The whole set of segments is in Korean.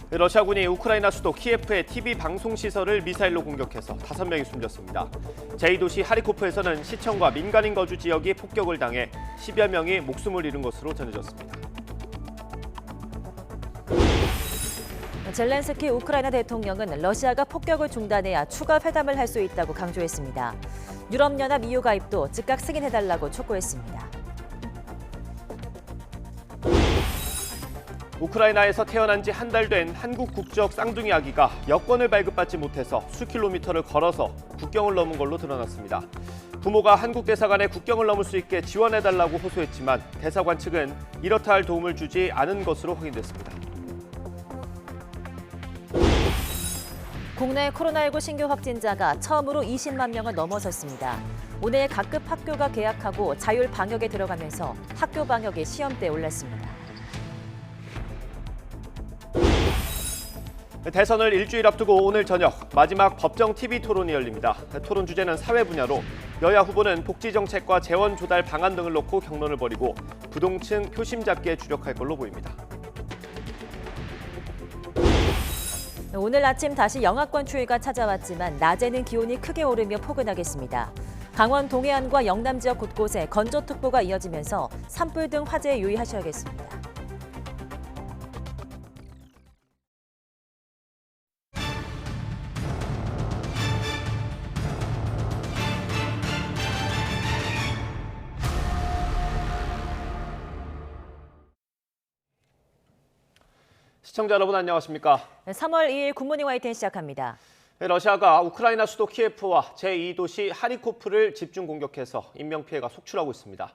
러시아군이 우크라이나 수도 키예프의 TV 방송 시설을 미사일로 공격해서 5명이 숨졌습니다. 제2도시 하리코프에서는 시청과 민간인 거주 지역이 폭격을 당해 10여 명이 목숨을 잃은 것으로 전해졌습니다. 젤렌스키 우크라이나 대통령은 러시아가 폭격을 중단해야 추가 회담을 할 수 있다고 강조했습니다. 유럽연합 EU 가입도 즉각 승인해달라고 촉구했습니다. 우크라이나에서 태어난 지 한 달 된 한국 국적 쌍둥이 아기가 여권을 발급받지 못해서 수킬로미터를 걸어서 국경을 넘은 걸로 드러났습니다. 부모가 한국 대사관에 국경을 넘을 수 있게 지원해달라고 호소했지만 대사관 측은 이렇다 할 도움을 주지 않은 것으로 확인됐습니다. 국내 코로나19 신규 확진자가 처음으로 20만 명을 넘어섰습니다. 오늘 각급 학교가 개학하고 자율 방역에 들어가면서 학교 방역이 시험대에 올랐습니다. 대선을 일주일 앞두고 오늘 저녁 마지막 법정 TV 토론이 열립니다. 토론 주제는 사회 분야로 여야 후보는 복지 정책과 재원 조달 방안 등을 놓고 경론을 벌이고 부동층 표심 잡기에 주력할 걸로 보입니다. 오늘 아침 다시 영하권 추위가 찾아왔지만 낮에는 기온이 크게 오르며 포근하겠습니다. 강원 동해안과 영남 지역 곳곳에 건조특보가 이어지면서 산불 등 화재에 유의하셔야겠습니다. 시청자 여러분 안녕하십니까? 3월 2일 굿모닝 YTN 시작합니다. 러시아가 우크라이나 수도 키예프와 제2도시 하리코프를 집중 공격해서 인명피해가 속출하고 있습니다.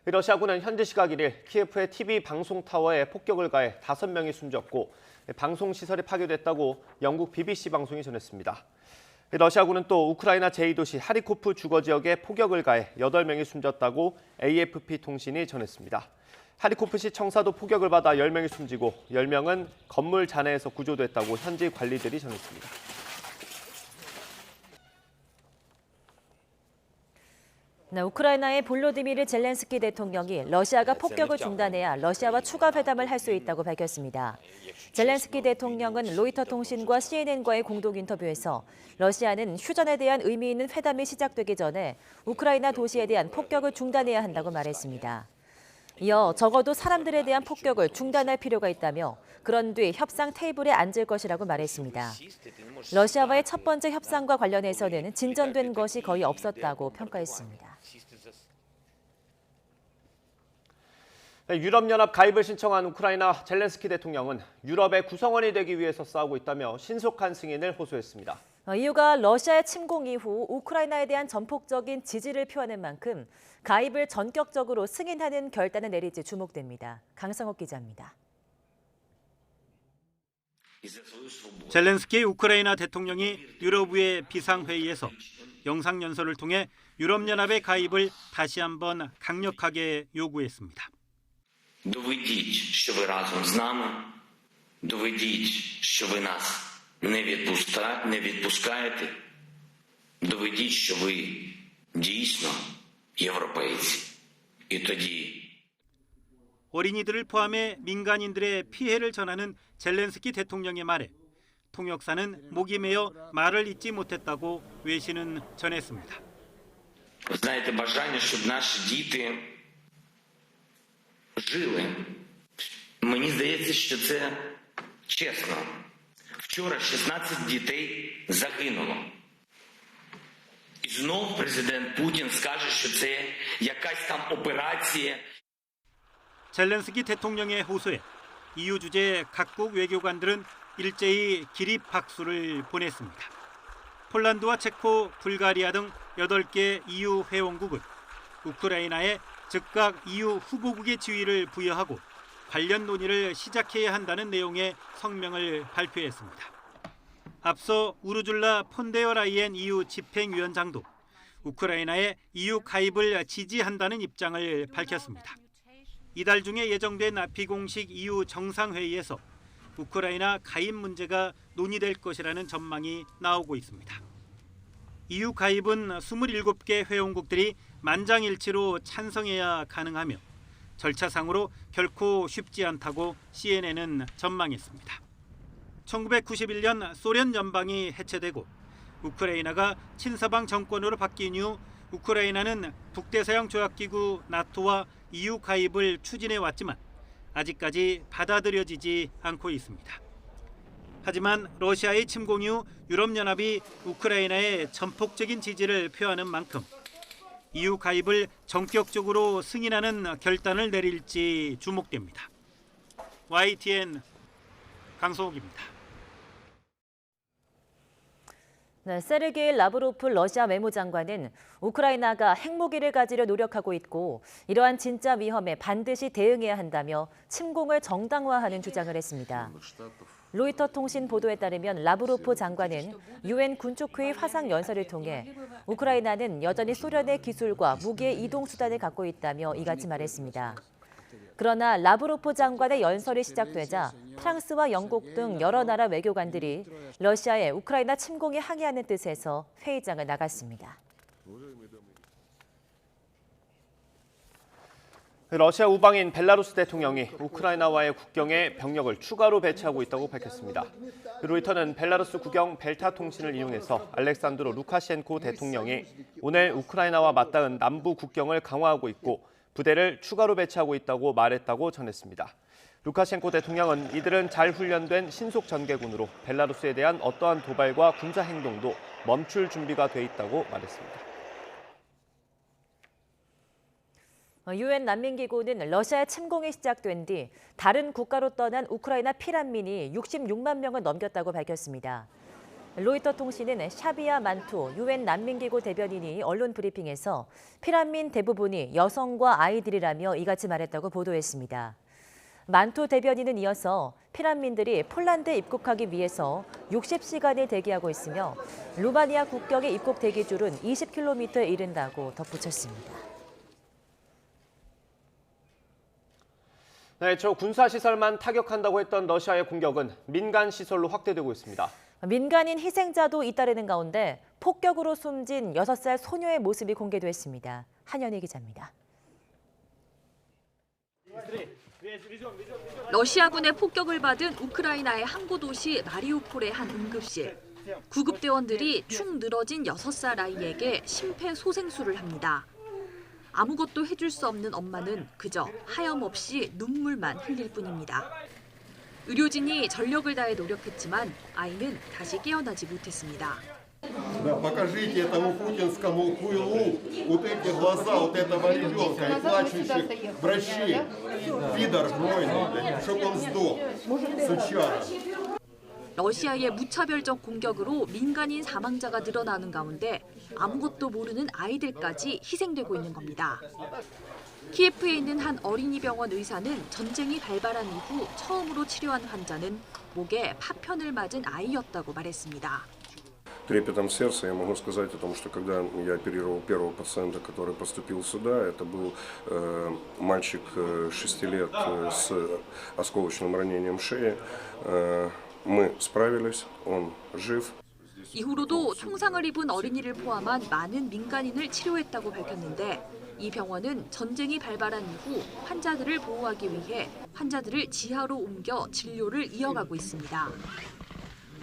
러시아군은 현지 시각 1일 키예프의 TV 방송타워에 폭격을 가해 5명이 숨졌고 방송시설이 파괴됐다고 영국 BBC 방송이 전했습니다. 러시아군은 또 우크라이나 제2도시 하리코프 주거지역에 폭격을 가해 8명이 숨졌다고 AFP 통신이 전했습니다. 하리코프시 청사도 폭격을 받아 10명이 숨지고 10명은 건물 잔해에서 구조됐다고 현지 관리들이 전했습니다. 우크라이나의 볼로디미르 젤렌스키 대통령이 러시아가 폭격을 중단해야 러시아와 추가 회담을 할 수 있다고 밝혔습니다. 젤렌스키 대통령은 로이터 통신과 CNN과의 공동 인터뷰에서 러시아는 휴전에 대한 의미 있는 회담이 시작되기 전에 우크라이나 도시에 대한 폭격을 중단해야 한다고 말했습니다. 이어 적어도 사람들에 대한 폭격을 중단할 필요가 있다며 그런 뒤 협상 테이블에 앉을 것이라고 말했습니다. 러시아와의 첫 번째 협상과 관련해서는 진전된 것이 거의 없었다고 평가했습니다. 유럽연합 가입을 신청한 우크라이나 젤렌스키 대통령은 유럽의 구성원이 되기 위해서 싸우고 있다며 신속한 승인을 호소했습니다. 이유가 러시아의 침공 이후 우크라이나에 대한 전폭적인 지지를 표하는 만큼 가입을 전격적으로 승인하는 결단을 내릴지 주목됩니다. 강성욱 기자입니다. 젤렌스키 우크라이나 대통령이 유럽의 비상회의에서 영상연설을 통해 유럽연합의 가입을 다시 한번 강력하게 요구했습니다. Доведіть, що ви разом з нами. Доведіть, що ви нас не відпускаєте. Доведіть, що ви дійсно європейці. І тоді 어린이들을 포함해 민간인들의 피해를 전하는 젤렌스키 대통령의 말에 통역사는 목이 메어 말을 잇지 못했다고 외신은 전했습니다. знаєте, бажання, щоб наші діти жили. Мені здається, що це чесно. Вчора 16 дітей загинуло. І знов президент Путін скаже, що це якась там операція. 젤렌스키 대통령의 호소에 EU 주재 각국 외교관들은 일제히 기립 박수를 보냈습니다. 폴란드와 체코, 불가리아 등 8개 EU 회원국은 우크라이나에 즉각 EU 후보국의 지위를 부여하고 관련 논의를 시작해야 한다는 내용의 성명을 발표했습니다. 앞서 우르줄라 폰데어 라이엔 EU 집행위원장도 우크라이나의 EU 가입을 지지한다는 입장을 밝혔습니다. 이달 중에 예정된 비공식 EU 정상회의에서 우크라이나 가입 문제가 논의될 것이라는 전망이 나오고 있습니다. EU 가입은 27개 회원국들이 만장일치로 찬성해야 가능하며 절차상으로 결코 쉽지 않다고 CNN은 전망했습니다. 1991년 소련 연방이 해체되고 우크라이나가 친서방 정권으로 바뀐 이후 우크라이나는 북대서양 조약기구 나토와 EU 가입을 추진해 왔지만 아직까지 받아들여지지 않고 있습니다. 하지만 러시아의 침공 이후 유럽연합이 우크라이나에 전폭적인 지지를 표하는 만큼 EU 가입을 전격적으로 승인하는 결단을 내릴지 주목됩니다. YTN 강성욱입니다. 네, 세르게이 라브로프 러시아 외무장관은 우크라이나가 핵무기를 가지려 노력하고 있고 이러한 진짜 위험에 반드시 대응해야 한다며 침공을 정당화하는 주장을 했습니다. 로이터 통신 보도에 따르면 라브로프 장관은 유엔 군축회의 화상 연설을 통해 우크라이나는 여전히 소련의 기술과 무기의 이동 수단을 갖고 있다며 이같이 말했습니다. 그러나 라브로프 장관의 연설이 시작되자 프랑스와 영국 등 여러 나라 외교관들이 러시아의 우크라이나 침공에 항의하는 뜻에서 회의장을 나갔습니다. 러시아 우방인 벨라루스 대통령이 우크라이나와의 국경에 병력을 추가로 배치하고 있다고 밝혔습니다. 로이터는 벨라루스 국영 벨타 통신을 이용해서 알렉산드로 루카셴코 대통령이 오늘 우크라이나와 맞닿은 남부 국경을 강화하고 있고 부대를 추가로 배치하고 있다고 말했다고 전했습니다. 루카셴코 대통령은 이들은 잘 훈련된 신속 전개군으로 벨라루스에 대한 어떠한 도발과 군사 행동도 멈출 준비가 돼 있다고 말했습니다. 유엔 난민기구는 러시아의 침공이 시작된 뒤 다른 국가로 떠난 우크라이나 피난민이 66만 명을 넘겼다고 밝혔습니다. 로이터 통신은 샤비아 만투 유엔 난민기구 대변인이 언론 브리핑에서 피난민 대부분이 여성과 아이들이라며 이같이 말했다고 보도했습니다. 만투 대변인은 이어서 피난민들이 폴란드에 입국하기 위해서 60시간을 대기하고 있으며 루마니아 국경의 입국 대기줄은 20km에 이른다고 덧붙였습니다. 네, 저 군사시설만 타격한다고 했던 러시아의 공격은 민간 시설로 확대되고 있습니다. 민간인 희생자도 잇따르는 가운데 폭격으로 숨진 6살 소녀의 모습이 공개됐습니다. 한현희 기자입니다. 러시아군의 폭격을 받은 우크라이나의 항구 도시 마리우폴의 한 응급실. 구급대원들이 축 늘어진 6살 아이에게 심폐소생술을 합니다. 아무것도 해줄 수 없는 엄마는 그저 하염없이 눈물만 흘릴 뿐입니다. 의료진이 전력을 다해 노력했지만 아이는 다시 깨어나지 못했습니다. Да, покажите этому путинскому хуйлу вот эти глаза вот этого ребенка и плачущих врачей. Пидор гнойный, чтоб он сдох, сучара. 러시아의 무차별적 공격으로 민간인 사망자가 늘어나는 가운데 아무것도 모르는 아이들까지 희생되고 있는 겁니다. 키예프에 있는 한 어린이 병원 의사는 전쟁이 발발한 이후 처음으로 치료한 환자는 목에 파편을 맞은 아이였다고 말했습니다. Трепетом сердца я могу сказать о том, что когда я оперировал первого пациента, который поступил сюда, это был мальчик 6 лет с осколочным ранением шеи. Мы справились, он жив. 이후로도 총상을 입은 어린이를 포함한 많은 민간인을 치료했다고 밝혔는데 이 병원은 전쟁이 발발한 이후 환자들을 보호하기 위해 환자들을 지하로 옮겨 진료를 이어가고 있습니다.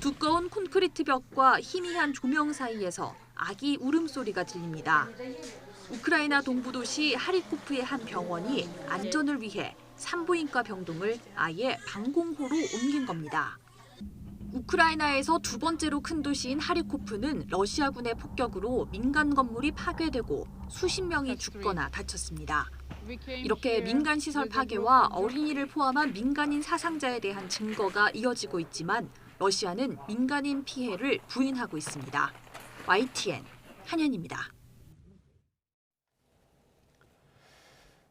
두꺼운 콘크리트 벽과 희미한 조명 사이에서 아기 울음소리가 들립니다. 우크라이나 동부 도시 하리코프의 한 병원이 안전을 위해 산부인과 병동을 아예 방공호로 옮긴 겁니다. 우크라이나에서 두 번째로 큰 도시인 하리코프는 러시아군의 폭격으로 민간 건물이 파괴되고 수십 명이 죽거나 다쳤습니다. 이렇게 민간 시설 파괴와 어린이를 포함한 민간인 사상자에 대한 증거가 이어지고 있지만 러시아는 민간인 피해를 부인하고 있습니다. YTN 한현입니다.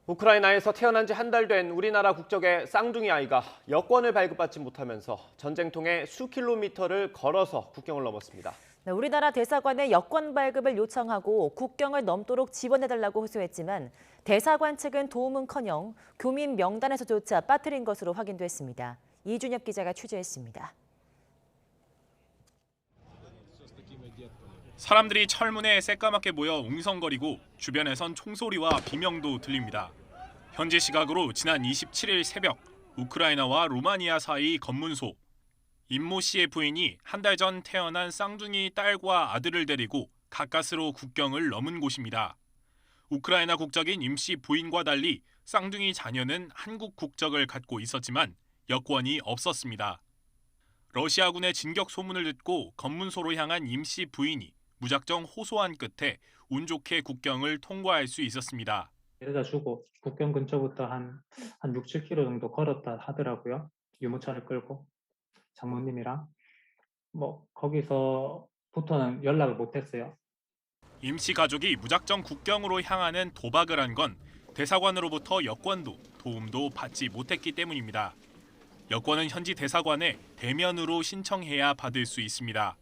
우크라이나에서 태어난 지 한 달 된 우리나라 국적의 쌍둥이 아이가 여권을 발급받지 못하면서 전쟁통에 수킬로미터를 걸어서 국경을 넘었습니다. 네, 우리나라 대사관에 여권 발급을 요청하고 국경을 넘도록 지원해달라고 호소했지만 대사관 측은 도움은커녕 교민 명단에서조차 빠뜨린 것으로 확인됐습니다. 이준엽 기자가 취재했습니다. 사람들이 철문에 새까맣게 모여 웅성거리고 주변에선 총소리와 비명도 들립니다. 현지 시각으로 지난 27일 새벽 우크라이나와 루마니아 사이 검문소. 임모 씨의 부인이 한 달 전 태어난 쌍둥이 딸과 아들을 데리고 가까스로 국경을 넘은 곳입니다. 우크라이나 국적인 임 씨 부인과 달리 쌍둥이 자녀는 한국 국적을 갖고 있었지만 여권이 없었습니다. 러시아군의 진격 소문을 듣고 검문소로 향한 임 씨 부인이 무작정 호소한 끝에 운 좋게 국경을 통과할 수 있었습니다. 데려다 주고 국경 근처부터 한 6, 7km 정도 걸었다 하더라고요. 유모차를 끌고 장모님이랑 거기서부터는 연락을 못 했어요. 임 씨 가족이 무작정 국경으로 향하는 도박을 한 건 대사관으로부터 여권도 도움도 받지 못했기 때문입니다. 여권은 현지 대사관에 대면으로 신청해야 받을 수 있습니다.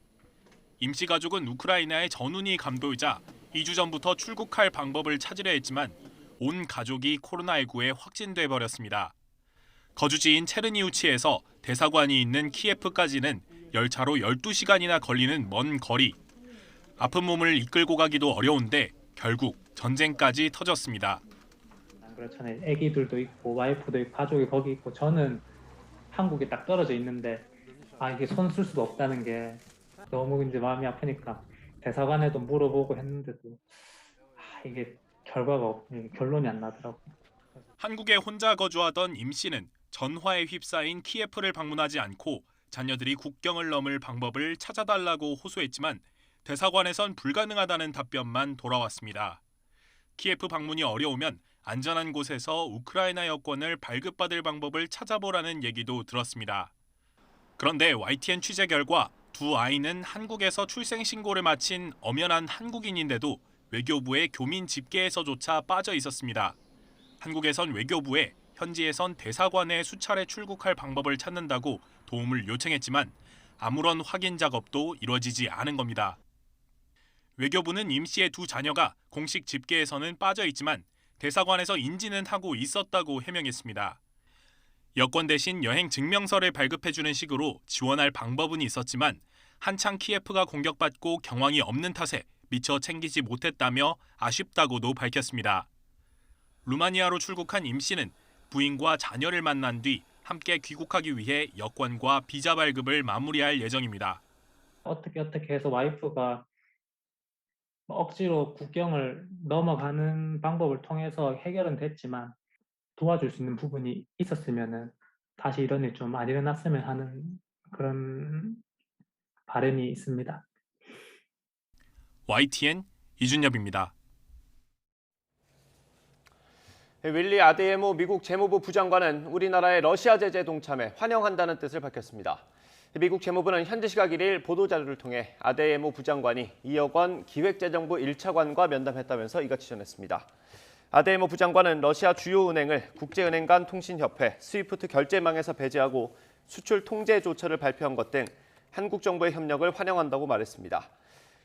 임 씨 가족은 우크라이나의 전운이 감도이자 2주 전부터 출국할 방법을 찾으려 했지만 온 가족이 코로나19에 확진돼 버렸습니다. 거주지인 체르니우치에서 대사관이 있는 키예프까지는 열차로 12시간이나 걸리는 먼 거리. 아픈 몸을 이끌고 가기도 어려운데 결국 전쟁까지 터졌습니다. 그렇잖아요. 아기들도 있고 와이프도 있고 가족이 거기 있고 저는 한국에 딱 떨어져 있는데 이게 손 쓸 수도 없다는 게 너무 이제 마음이 아프니까 대사관에도 물어보고 했는데도 이게 결론이 안 나더라고요. 한국에 혼자 거주하던 임 씨는 전화에 휩싸인 키예프를 방문하지 않고 자녀들이 국경을 넘을 방법을 찾아달라고 호소했지만 대사관에선 불가능하다는 답변만 돌아왔습니다. 키예프 방문이 어려우면 안전한 곳에서 우크라이나 여권을 발급받을 방법을 찾아보라는 얘기도 들었습니다. 그런데 YTN 취재 결과 두 아이는 한국에서 출생 신고를 마친 엄연한 한국인인데도 외교부의 교민 집계에서조차 빠져 있었습니다. 한국에선 외교부에 현지에선 대사관에 수차례 출국할 방법을 찾는다고 도움을 요청했지만 아무런 확인 작업도 이루어지지 않은 겁니다. 외교부는 임 씨의 두 자녀가 공식 집계에서는 빠져 있지만 대사관에서 인지는 하고 있었다고 해명했습니다. 여권 대신 여행 증명서를 발급해주는 식으로 지원할 방법은 있었지만 한창 키예프가 공격받고 경황이 없는 탓에 미처 챙기지 못했다며 아쉽다고도 밝혔습니다. 루마니아로 출국한 임 씨는 부인과 자녀를 만난 뒤 함께 귀국하기 위해 여권과 비자 발급을 마무리할 예정입니다. 어떻게 해서 와이프가 억지로 국경을 넘어가는 방법을 통해서 해결은 됐지만 도와줄 수 있는 부분이 있었으면은 다시 이런 일 좀 안 일어났으면 하는 그런 바람이 있습니다. YTN 이준엽입니다. 윌리 아데예모 미국 재무부 부장관은 우리나라의 러시아 제재 동참에 환영한다는 뜻을 밝혔습니다. 미국 재무부는 현지 시각 1일 보도자료를 통해 아데예모 부장관이 2억 원 기획재정부 1차관과 면담했다면서 이같이 전했습니다. 아데예모 부장관은 러시아 주요 은행을 국제은행 간 통신협회 스위프트 결제망에서 배제하고 수출 통제 조처를 발표한 것 등 한국 정부의 협력을 환영한다고 말했습니다.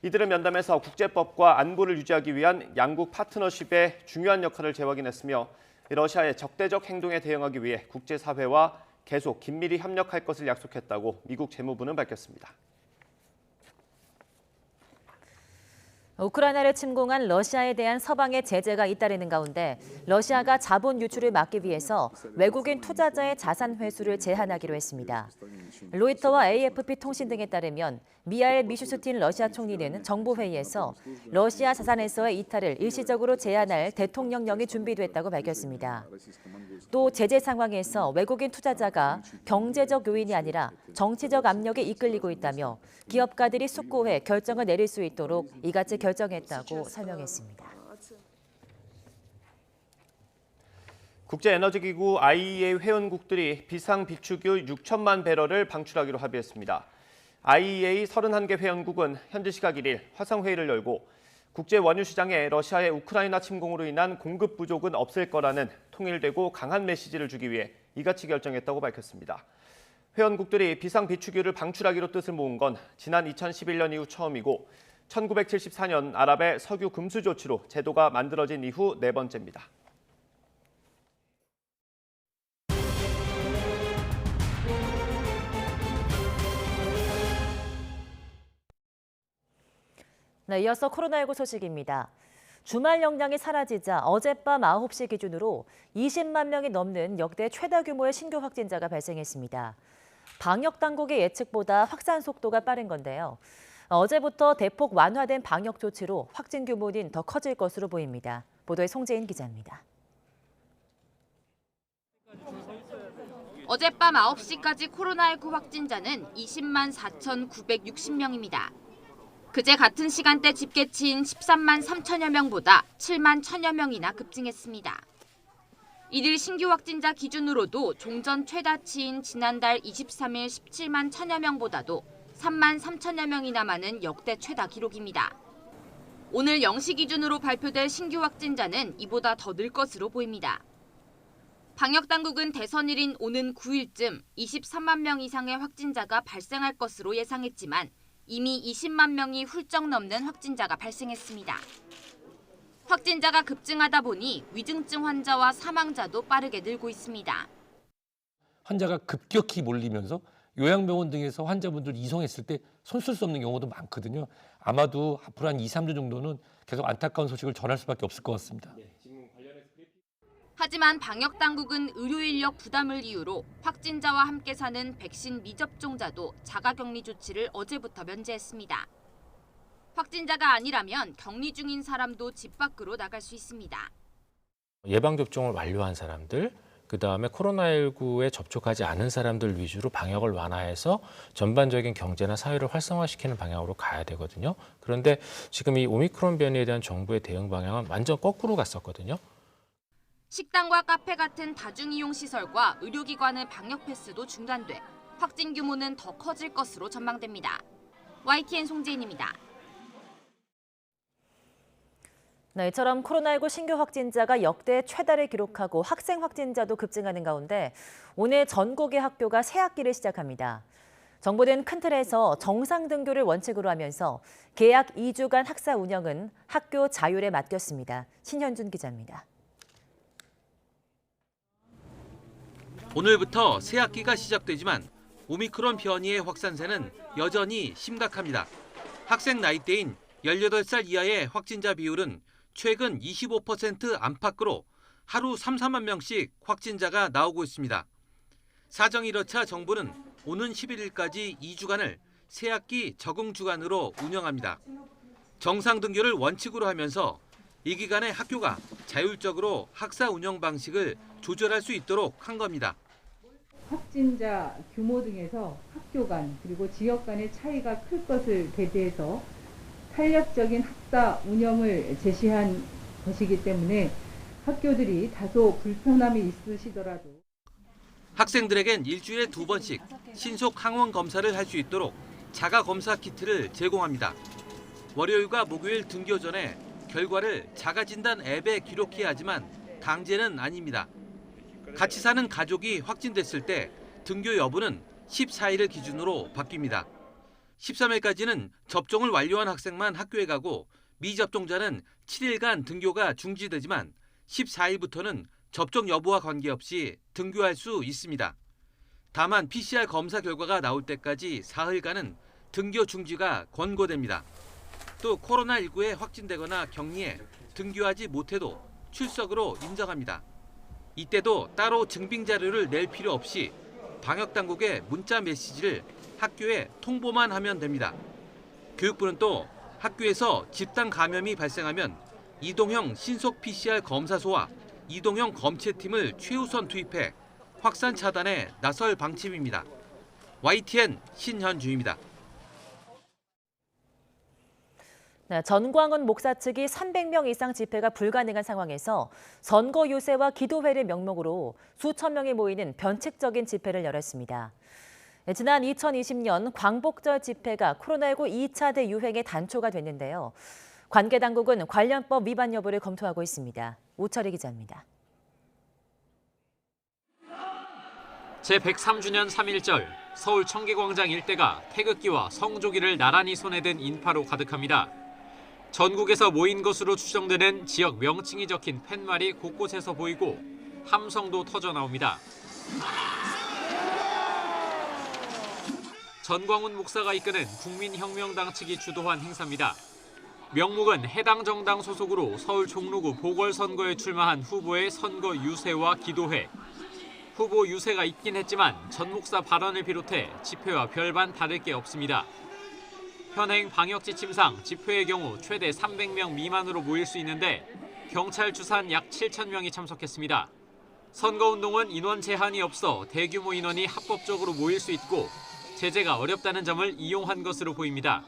이들은 면담에서 국제법과 안보를 유지하기 위한 양국 파트너십의 중요한 역할을 재확인했으며 러시아의 적대적 행동에 대응하기 위해 국제사회와 계속 긴밀히 협력할 것을 약속했다고 미국 재무부는 밝혔습니다. 우크라이나를 침공한 러시아에 대한 서방의 제재가 잇따르는 가운데 러시아가 자본 유출을 막기 위해서 외국인 투자자의 자산 회수를 제한하기로 했습니다. 로이터와 AFP 통신 등에 따르면 미하엘 미슈스틴 러시아 총리는 정보회의에서 러시아 자산에서의 이탈을 일시적으로 제한할 대통령령이 준비됐다고 밝혔습니다. 또 제재 상황에서 외국인 투자자가 경제적 요인이 아니라 정치적 압력에 이끌리고 있다며 기업가들이 숙고해 결정을 내릴 수 있도록 이같이 결정했다고 설명했습니다. 국제에너지기구 IEA 회원국들이 비상 비축유 6천만 배럴을 방출하기로 합의했습니다. IEA 31개 회원국은 현지 시각 1일 화상회의를 열고 국제 원유 시장에 러시아의 우크라이나 침공으로 인한 공급 부족은 없을 거라는 통일되고 강한 메시지를 주기 위해 이같이 결정했다고 밝혔습니다. 회원국들이 비상 비축유를 방출하기로 뜻을 모은 건 지난 2011년 이후 처음이고 1974년 아랍의 석유 금수 조치로 제도가 만들어진 이후 네 번째입니다. 네, 이어서 코로나19 소식입니다. 주말 영향이 사라지자 어젯밤 9시 기준으로 20만 명이 넘는 역대 최다 규모의 신규 확진자가 발생했습니다. 방역 당국의 예측보다 확산 속도가 빠른 건데요. 어제부터 대폭 완화된 방역 조치로 확진 규모는 더 커질 것으로 보입니다. 보도에 송재인 기자입니다. 어젯밤 9시까지 코로나19 확진자는 20만 4,960명입니다. 그제 같은 시간대 집계치인 13만 3천여 명보다 7만 1천여 명이나 급증했습니다. 이들 신규 확진자 기준으로도 종전 최다치인 지난달 23일 17만 1천여 명보다도 3만 3천여 명이나 많은 역대 최다 기록입니다. 오늘 0시 기준으로 발표될 신규 확진자는 이보다 더 늘 것으로 보입니다. 방역당국은 대선일인 오는 9일쯤 23만 명 이상의 확진자가 발생할 것으로 예상했지만 이미 20만 명이 훌쩍 넘는 확진자가 발생했습니다. 확진자가 급증하다 보니 위중증 환자와 사망자도 빠르게 늘고 있습니다. 환자가 급격히 몰리면서 요양병원 등에서 환자분들 이송했을 때 손 쓸 수 없는 경우도 많거든요. 아마도 앞으로 한 2, 3주 정도는 계속 안타까운 소식을 전할 수밖에 없을 것 같습니다. 하지만 방역당국은 의료 인력 부담을 이유로 확진자와 함께 사는 백신 미접종자도 자가격리 조치를 어제부터 면제했습니다. 확진자가 아니라면 격리 중인 사람도 집 밖으로 나갈 수 있습니다. 예방접종을 완료한 사람들, 그다음에 코로나19에 접촉하지 않은 사람들 위주로 방역을 완화해서 전반적인 경제나 사회를 활성화시키는 방향으로 가야 되거든요. 그런데 지금 이 오미크론 변이에 대한 정부의 대응 방향은 완전 거꾸로 갔었거든요. 식당과 카페 같은 다중이용시설과 의료기관의 방역 패스도 중단돼 확진 규모는 더 커질 것으로 전망됩니다. YTN 송재인입니다. 네, 이처럼 코로나19 신규 확진자가 역대 최다를 기록하고 학생 확진자도 급증하는 가운데 오늘 전국의 학교가 새 학기를 시작합니다. 정부는 큰 틀에서 정상 등교를 원칙으로 하면서 개학 2주간 학사 운영은 학교 자율에 맡겼습니다. 신현준 기자입니다. 오늘부터 새 학기가 시작되지만 오미크론 변이의 확산세는 여전히 심각합니다. 학생 나이대인 18살 이하의 확진자 비율은 최근 25% 안팎으로 하루 3, 4만 명씩 확진자가 나오고 있습니다. 사정이 이렇자 정부는 오는 11일까지 2주간을 새학기 적응 주간으로 운영합니다. 정상 등교를 원칙으로 하면서 이 기간에 학교가 자율적으로 학사 운영 방식을 조절할 수 있도록 한 겁니다. 확진자 규모 등에서 학교 간 그리고 지역 간의 차이가 클 것을 대비해서 탄력적인 학사 운영을 제시한 것이기 때문에 학교들이 다소 불편함이 있으시더라도 학생들에겐 일주일에 2번씩 신속 항원 검사를 할 수 있도록 자가 검사 키트를 제공합니다. 월요일과 목요일 등교 전에 결과를 자가 진단 앱에 기록해야 하지만 강제는 아닙니다. 같이 사는 가족이 확진됐을 때 등교 여부는 14일을 기준으로 바뀝니다. 13일까지는 접종을 완료한 학생만 학교에 가고 미접종자는 7일간 등교가 중지되지만 14일부터는 접종 여부와 관계없이 등교할 수 있습니다. 다만 PCR 검사 결과가 나올 때까지 사흘간은 등교 중지가 권고됩니다. 또 코로나19에 확진되거나 격리해 등교하지 못해도 출석으로 인정합니다. 이때도 따로 증빙 자료를 낼 필요 없이 방역당국의 문자 메시지를 학교에 통보만 하면 됩니다. 교육부는 또 학교에서 집단 감염이 발생하면 이동형 신속 PCR 검사소와 이동형 검체팀을 최우선 투입해 확산 차단에 나설 방침입니다. YTN 신현주입니다. 네, 전광훈 목사 측이 300명 이상 집회가 불가능한 상황에서 선거 유세와 기도회를 명목으로 수천 명이 모이는 변칙적인 집회를 열었습니다. 네, 지난 2020년 광복절 집회가 코로나19 2차 대유행의 단초가 됐는데요. 관계 당국은 관련법 위반 여부를 검토하고 있습니다. 우철희 기자입니다. 제103주년 3.1절 서울 청계광장 일대가 태극기와 성조기를 나란히 손에 든 인파로 가득합니다. 전국에서 모인 것으로 추정되는 지역 명칭이 적힌 팻말이 곳곳에서 보이고 함성도 터져 나옵니다. 전광훈 목사가 이끄는 국민혁명당 측이 주도한 행사입니다. 명목은 해당 정당 소속으로 서울 종로구 보궐선거에 출마한 후보의 선거 유세와 기도회, 후보 유세가 있긴 했지만 전 목사 발언을 비롯해 집회와 별반 다를 게 없습니다. 현행 방역 지침상 집회의 경우 최대 300명 미만으로 모일 수 있는데 경찰 추산 약 7,000명이 참석했습니다. 선거운동은 인원 제한이 없어 대규모 인원이 합법적으로 모일 수 있고 제재가 어렵다는 점을 이용한 것으로 보입니다.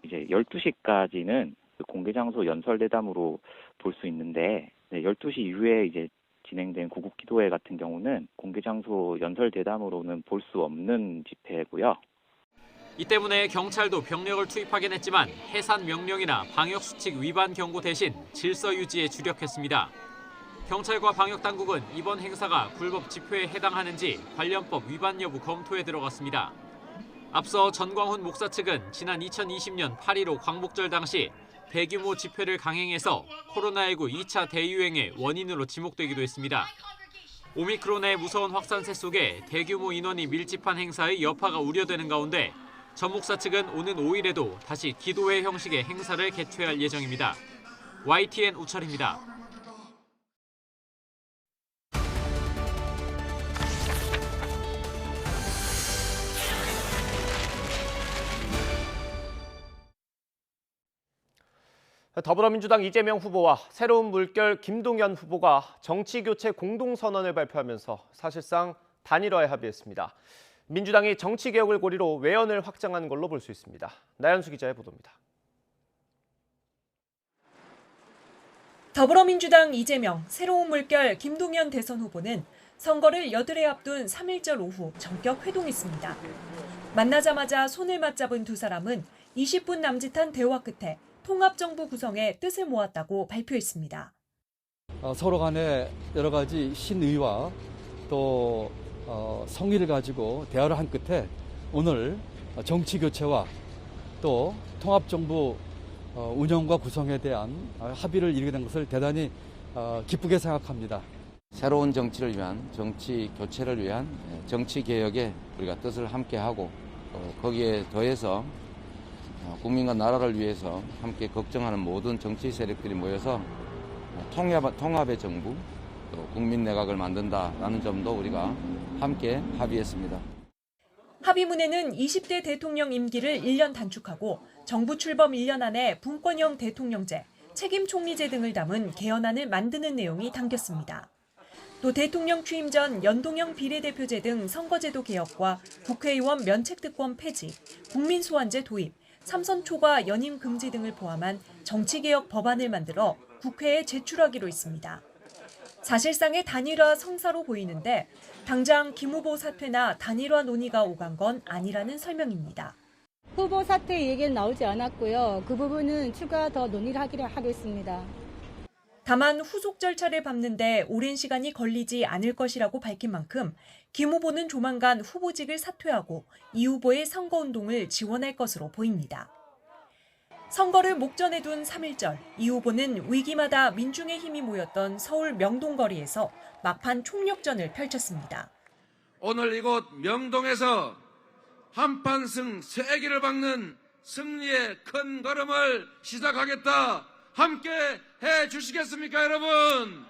이제 12시까지는 공개 장소 연설 대담으로 볼 수 있는데 12시 이후에 이제 진행된 구국 기도회 같은 경우는 공개 장소 연설 대담으로는 볼 수 없는 집회고요. 이 때문에 경찰도 병력을 투입하긴 했지만 해산 명령이나 방역 수칙 위반 경고 대신 질서 유지에 주력했습니다. 경찰과 방역 당국은 이번 행사가 불법 집회에 해당하는지 관련법 위반 여부 검토에 들어갔습니다. 앞서 전광훈 목사 측은 지난 2020년 8.15 광복절 당시 대규모 집회를 강행해서 코로나19 2차 대유행의 원인으로 지목되기도 했습니다. 오미크론의 무서운 확산세 속에 대규모 인원이 밀집한 행사의 여파가 우려되는 가운데 전 목사 측은 오는 5일에도 다시 기도회 형식의 행사를 개최할 예정입니다. YTN 우철입니다. 더불어민주당 이재명 후보와 새로운 물결 김동연 후보가 정치교체 공동선언을 발표하면서 사실상 단일화에 합의했습니다. 민주당이 정치개혁을 고리로 외연을 확장한 걸로 볼 수 있습니다. 나연수 기자의 보도입니다. 더불어민주당 이재명, 새로운 물결 김동연 대선 후보는 선거를 여드레 앞둔 3.1절 오후 전격 회동했습니다. 만나자마자 손을 맞잡은 두 사람은 20분 남짓한 대화 끝에 통합정부 구성에 뜻을 모았다고 발표했습니다. 서로 간에 여러 가지 신의와 또 성의를 가지고 대화를 한 끝에 오늘 정치교체와 또 통합정부 운영과 구성에 대한 합의를 이루게 된 것을 대단히 기쁘게 생각합니다. 새로운 정치를 위한 정치 교체를 위한 정치 개혁에 우리가 뜻을 함께하고 거기에 더해서 국민과 나라를 위해서 함께 걱정하는 모든 정치 세력들이 모여서 통합의 정부, 또 국민 내각을 만든다라는 점도 우리가 함께 합의했습니다. 합의문에는 20대 대통령 임기를 1년 단축하고 정부 출범 1년 안에 분권형 대통령제, 책임 총리제 등을 담은 개헌안을 만드는 내용이 담겼습니다. 또 대통령 취임 전 연동형 비례대표제 등 선거제도 개혁과 국회의원 면책특권 폐지, 국민소환제 도입, 삼선 초과 연임 금지 등을 포함한 정치개혁 법안을 만들어 국회에 제출하기로 했습니다. 사실상의 단일화 성사로 보이는데 당장 김 후보 사퇴나 단일화 논의가 오간 건 아니라는 설명입니다. 후보 사퇴 얘기는 나오지 않았고요. 그 부분은 추가 더 논의를 하기로 하겠습니다. 다만 후속 절차를 밟는데 오랜 시간이 걸리지 않을 것이라고 밝힌 만큼 김 후보는 조만간 후보직을 사퇴하고 이 후보의 선거운동을 지원할 것으로 보입니다. 선거를 목전에 둔 3.1절, 이 후보는 위기마다 민중의 힘이 모였던 서울 명동거리에서 막판 총력전을 펼쳤습니다. 오늘 이곳 명동에서 한판승 세기를 박는 승리의 큰 걸음을 시작하겠다. 함께 해주시겠습니까, 여러분?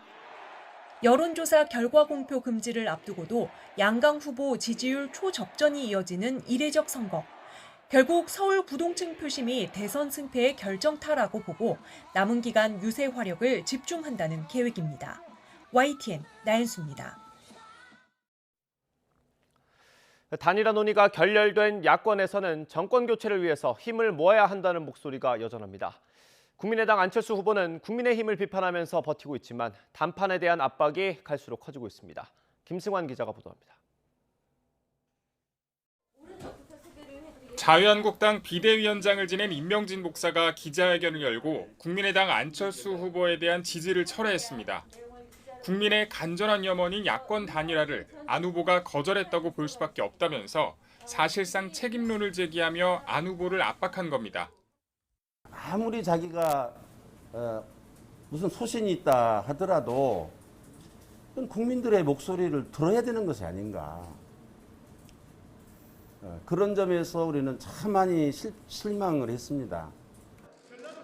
여론조사 결과 공표 금지를 앞두고도 양강 후보 지지율 초접전이 이어지는 이례적 선거. 결국 서울 부동층 표심이 대선 승패의 결정타라고 보고 남은 기간 유세 화력을 집중한다는 계획입니다. YTN 나연수입니다. 단일화 논의가 결렬된 야권에서는 정권 교체를 위해서 힘을 모아야 한다는 목소리가 여전합니다. 국민의당 안철수 후보는 국민의힘을 비판하면서 버티고 있지만 단판에 대한 압박이 갈수록 커지고 있습니다. 김승환 기자가 보도합니다. 자유한국당 비대위원장을 지낸 임명진 목사가 기자회견을 열고 국민의당 안철수 후보에 대한 지지를 철회했습니다. 국민의 간절한 염원인 야권 단일화를 안 후보가 거절했다고 볼 수밖에 없다면서 사실상 책임론을 제기하며 안 후보를 압박한 겁니다. 아무리 자기가 무슨 소신이 있다 하더라도 국민들의 목소리를 들어야 되는 것이 아닌가. 그런 점에서 우리는 참 많이 실망을 했습니다.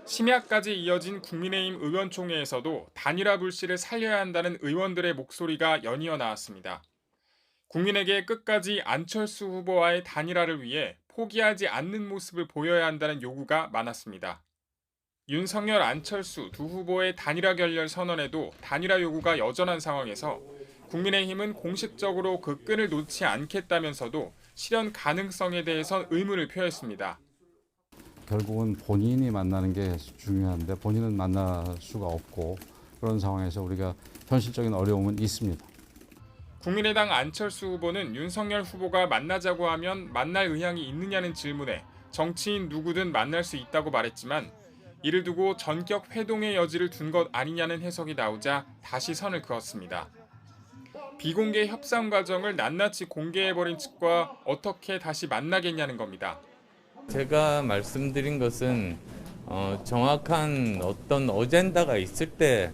심야까지 이어진 국민의힘 의원총회에서도 단일화 불씨를 살려야 한다는 의원들의 목소리가 연이어 나왔습니다. 국민에게 끝까지 안철수 후보와의 단일화를 위해 포기하지 않는 모습을 보여야 한다는 요구가 많았습니다. 윤석열, 안철수 두 후보의 단일화 결렬 선언에도 단일화 요구가 여전한 상황에서 국민의힘은 공식적으로 그 끈을 놓지 않겠다면서도 실현 가능성에 대해선 의문을 표했습니다. 결국은 본인이 만나는 게 중요한데 본인은 만날 수가 없고 그런 상황에서 우리가 현실적인 어려움은 있습니다. 국민의당 안철수 후보는 윤석열 후보가 만나자고 하면 만날 의향이 있느냐는 질문에 정치인 누구든 만날 수 있다고 말했지만 이를 두고 전격 회동의 여지를 둔 것 아니냐는 해석이 나오자 다시 선을 그었습니다. 비공개 협상 과정을 낱낱이 공개해버린 측과 어떻게 다시 만나겠냐는 겁니다. 제가 말씀드린 것은 정확한 어떤 어젠다가 있을 때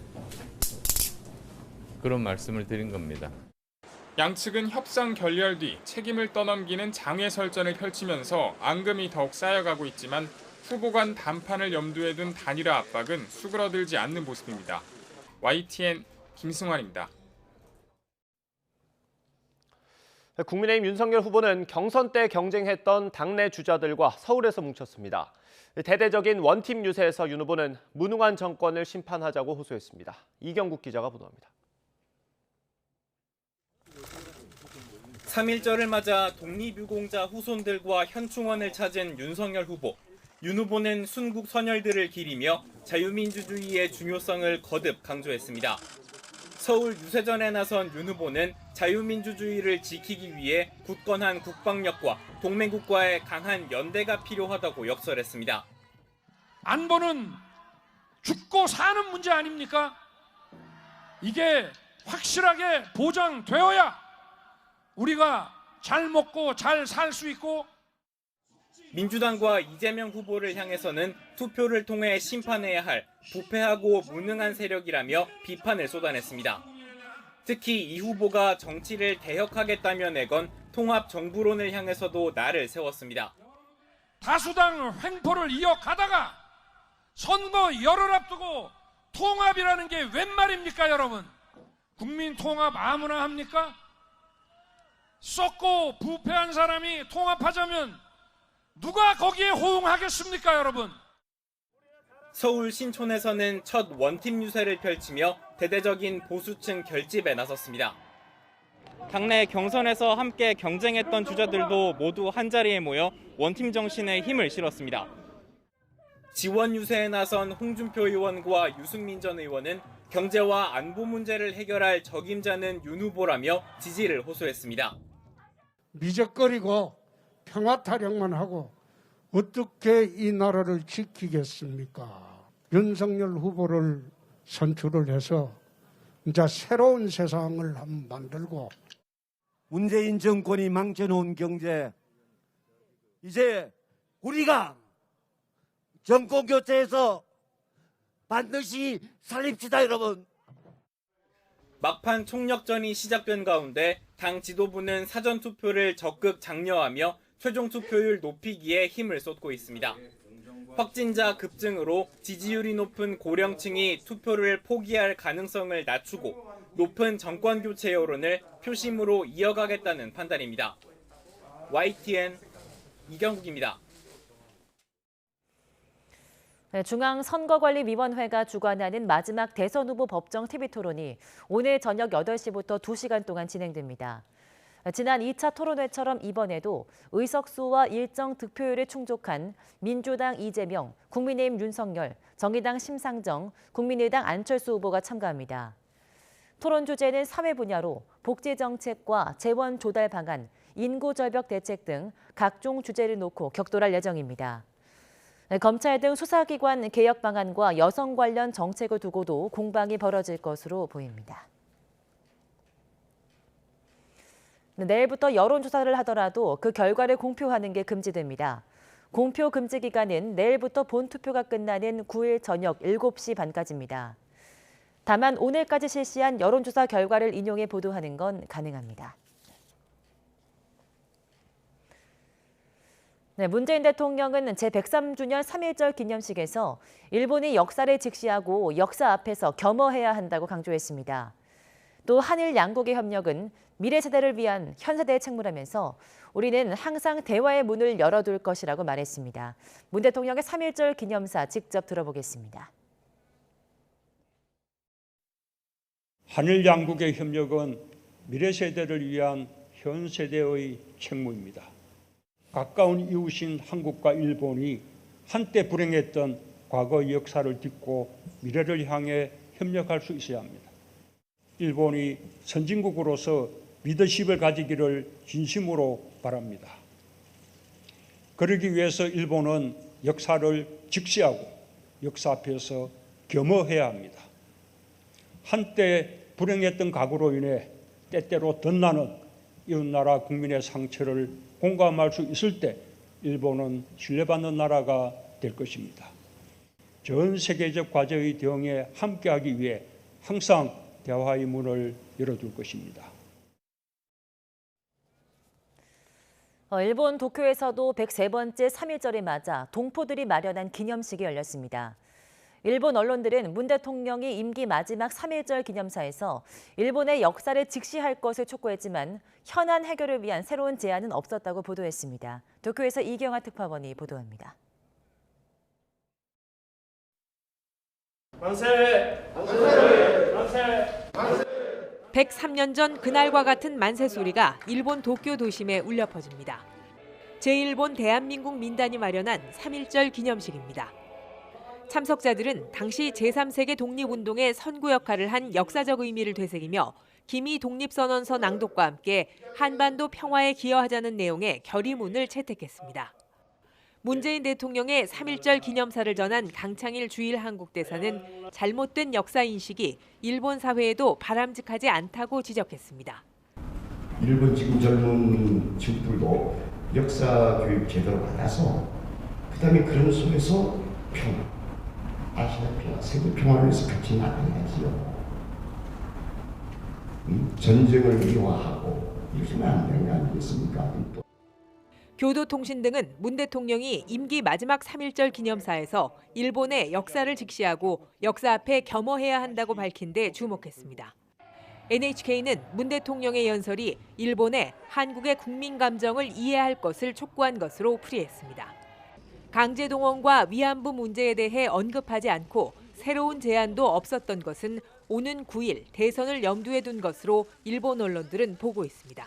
그런 말씀을 드린 겁니다. 양측은 협상 결렬 뒤 책임을 떠넘기는 장외 설전을 펼치면서 앙금이 더욱 쌓여가고 있지만 후보 간 단판을 염두에 둔 단일화 압박은 수그러들지 않는 모습입니다. YTN 김승환입니다. 국민의힘 윤석열 후보는 경선 때 경쟁했던 당내 주자들과 서울에서 뭉쳤습니다. 대대적인 원팀 유세에서 윤 후보는 무능한 정권을 심판하자고 호소했습니다. 이경국 기자가 보도합니다. 3.1절을 맞아 독립유공자 후손들과 현충원을 찾은 윤석열 후보. 윤 후보는 순국 선열들을 기리며 자유민주주의의 중요성을 거듭 강조했습니다. 서울 유세전에 나선 윤 후보는 자유민주주의를 지키기 위해 굳건한 국방력과 동맹국과의 강한 연대가 필요하다고 역설했습니다. 안보는 죽고 사는 문제 아닙니까? 이게 확실하게 보장되어야 우리가 잘 먹고 잘 살 수 있고. 민주당과 이재명 후보를 향해서는 투표를 통해 심판해야 할 부패하고 무능한 세력이라며 비판을 쏟아냈습니다. 특히 이 후보가 정치를 개혁하겠다며 내건 통합정부론을 향해서도 날을 세웠습니다. 다수당 횡포를 이어가다가 선거 열흘 앞두고 통합이라는 게 웬 말입니까, 여러분? 국민 통합 아무나 합니까? 썩고 부패한 사람이 통합하자면 누가 거기에 호응하겠습니까, 여러분? 서울 신촌에서는 첫 원팀 유세를 펼치며 대대적인 보수층 결집에 나섰습니다. 당내 경선에서 함께 경쟁했던 주자들도 모두 한자리에 모여 원팀 정신에 힘을 실었습니다. 지원 유세에 나선 홍준표 의원과 유승민 전 의원은 경제와 안보 문제를 해결할 적임자는 윤 후보라며 지지를 호소했습니다. 미적거리고 평화 타령만 하고 어떻게 이 나라를 지키겠습니까? 윤석열 후보를 선출을 해서 이제 새로운 세상을 한번 만들고 문재인 정권이 망쳐놓은 경제 이제 우리가 정권 교체해서 반드시 살립시다, 여러분. 막판 총력전이 시작된 가운데 당 지도부는 사전투표를 적극 장려하며 최종 투표율 높이기에 힘을 쏟고 있습니다. 확진자 급증으로 지지율이 높은 고령층이 투표를 포기할 가능성을 낮추고 높은 정권 교체 여론을 표심으로 이어가겠다는 판단입니다. YTN 이경국입니다. 중앙선거관리위원회가 주관하는 마지막 대선 후보 법정 TV토론이 오늘 저녁 8시부터 2시간 동안 진행됩니다. 지난 2차 토론회처럼 이번에도 의석수와 일정 득표율에 충족한 민주당 이재명, 국민의힘 윤석열, 정의당 심상정, 국민의당 안철수 후보가 참가합니다. 토론 주제는 사회 분야로 복지 정책과 재원 조달 방안, 인구 절벽 대책 등 각종 주제를 놓고 격돌할 예정입니다. 검찰 등 수사기관 개혁 방안과 여성 관련 정책을 두고도 공방이 벌어질 것으로 보입니다. 내일부터 여론조사를 하더라도 그 결과를 공표하는 게 금지됩니다. 공표 금지 기간은 내일부터 본투표가 끝나는 9일 저녁 7시 반까지입니다. 다만 오늘까지 실시한 여론조사 결과를 인용해 보도하는 건 가능합니다. 문재인 대통령은 제103주년 3.1절 기념식에서 일본이 역사를 직시하고 역사 앞에서 겸허해야 한다고 강조했습니다. 또 한일 양국의 협력은 미래 세대를 위한 현 세대의 책무라면서 우리는 항상 대화의 문을 열어둘 것이라고 말했습니다. 문 대통령의 3.1절 기념사 직접 들어보겠습니다. 한일 양국의 협력은 미래 세대를 위한 현 세대의 책무입니다. 가까운 이웃인 한국과 일본이 한때 불행했던 과거의 역사를 딛고 미래를 향해 협력할 수 있어야 합니다. 일본이 선진국으로서 리더십을 가지기를 진심으로 바랍니다. 그러기 위해서 일본은 역사를 직시하고 역사 앞에서 겸허해야 합니다. 한때 불행했던 과거로 인해 때때로 덧나는 이웃나라 국민의 상처를 공감할 수 있을 때 일본은 신뢰받는 나라가 될 것입니다. 전 세계적 과제의 대응에 함께하기 위해 항상 대화의 문을 열어둘 것입니다. 일본 도쿄에서도 103번째 3.1절을 맞아 동포들이 마련한 기념식이 열렸습니다. 일본 언론들은 문 대통령이 임기 마지막 3.1절 기념사에서 일본의 역사를 직시할 것을 촉구했지만 현안 해결을 위한 새로운 제안은 없었다고 보도했습니다. 도쿄에서 이경아 특파원이 보도합니다. 만세! 만세! 만세! 만세! 103년 전 그날과 같은 만세 소리가 일본 도쿄 도심에 울려 퍼집니다. 제1본 대한민국 민단이 마련한 3.1절 기념식입니다. 참석자들은 당시 제3세계 독립운동의 선구 역할을 한 역사적 의미를 되새기며 기미 독립선언서 낭독과 함께 한반도 평화에 기여하자는 내용의 결의문을 채택했습니다. 문재인 대통령의 3.1절 기념사를 전한 강창일 주일 한국대사는 잘못된 역사 인식이 일본 사회에도 바람직하지 않다고 지적했습니다. 일본 지금 젊은 친구들도 역사 교육 제대로 받아서 그다음에 그런 속에서 평화, 아시아 평화, 세계 평화를 위해서 같이 나가야지요. 전쟁을 미화하고 이러시면 안 되는 거 아니겠습니까? 교도통신 등은 문 대통령이 임기 마지막 3.1절 기념사에서 일본의 역사를 직시하고 역사 앞에 겸허해야 한다고 밝힌 데 주목했습니다. NHK는 문 대통령의 연설이 일본의 한국의 국민 감정을 이해할 것을 촉구한 것으로 풀이했습니다. 강제동원과 위안부 문제에 대해 언급하지 않고 새로운 제안도 없었던 것은 오는 9일 대선을 염두에 둔 것으로 일본 언론들은 보고 있습니다.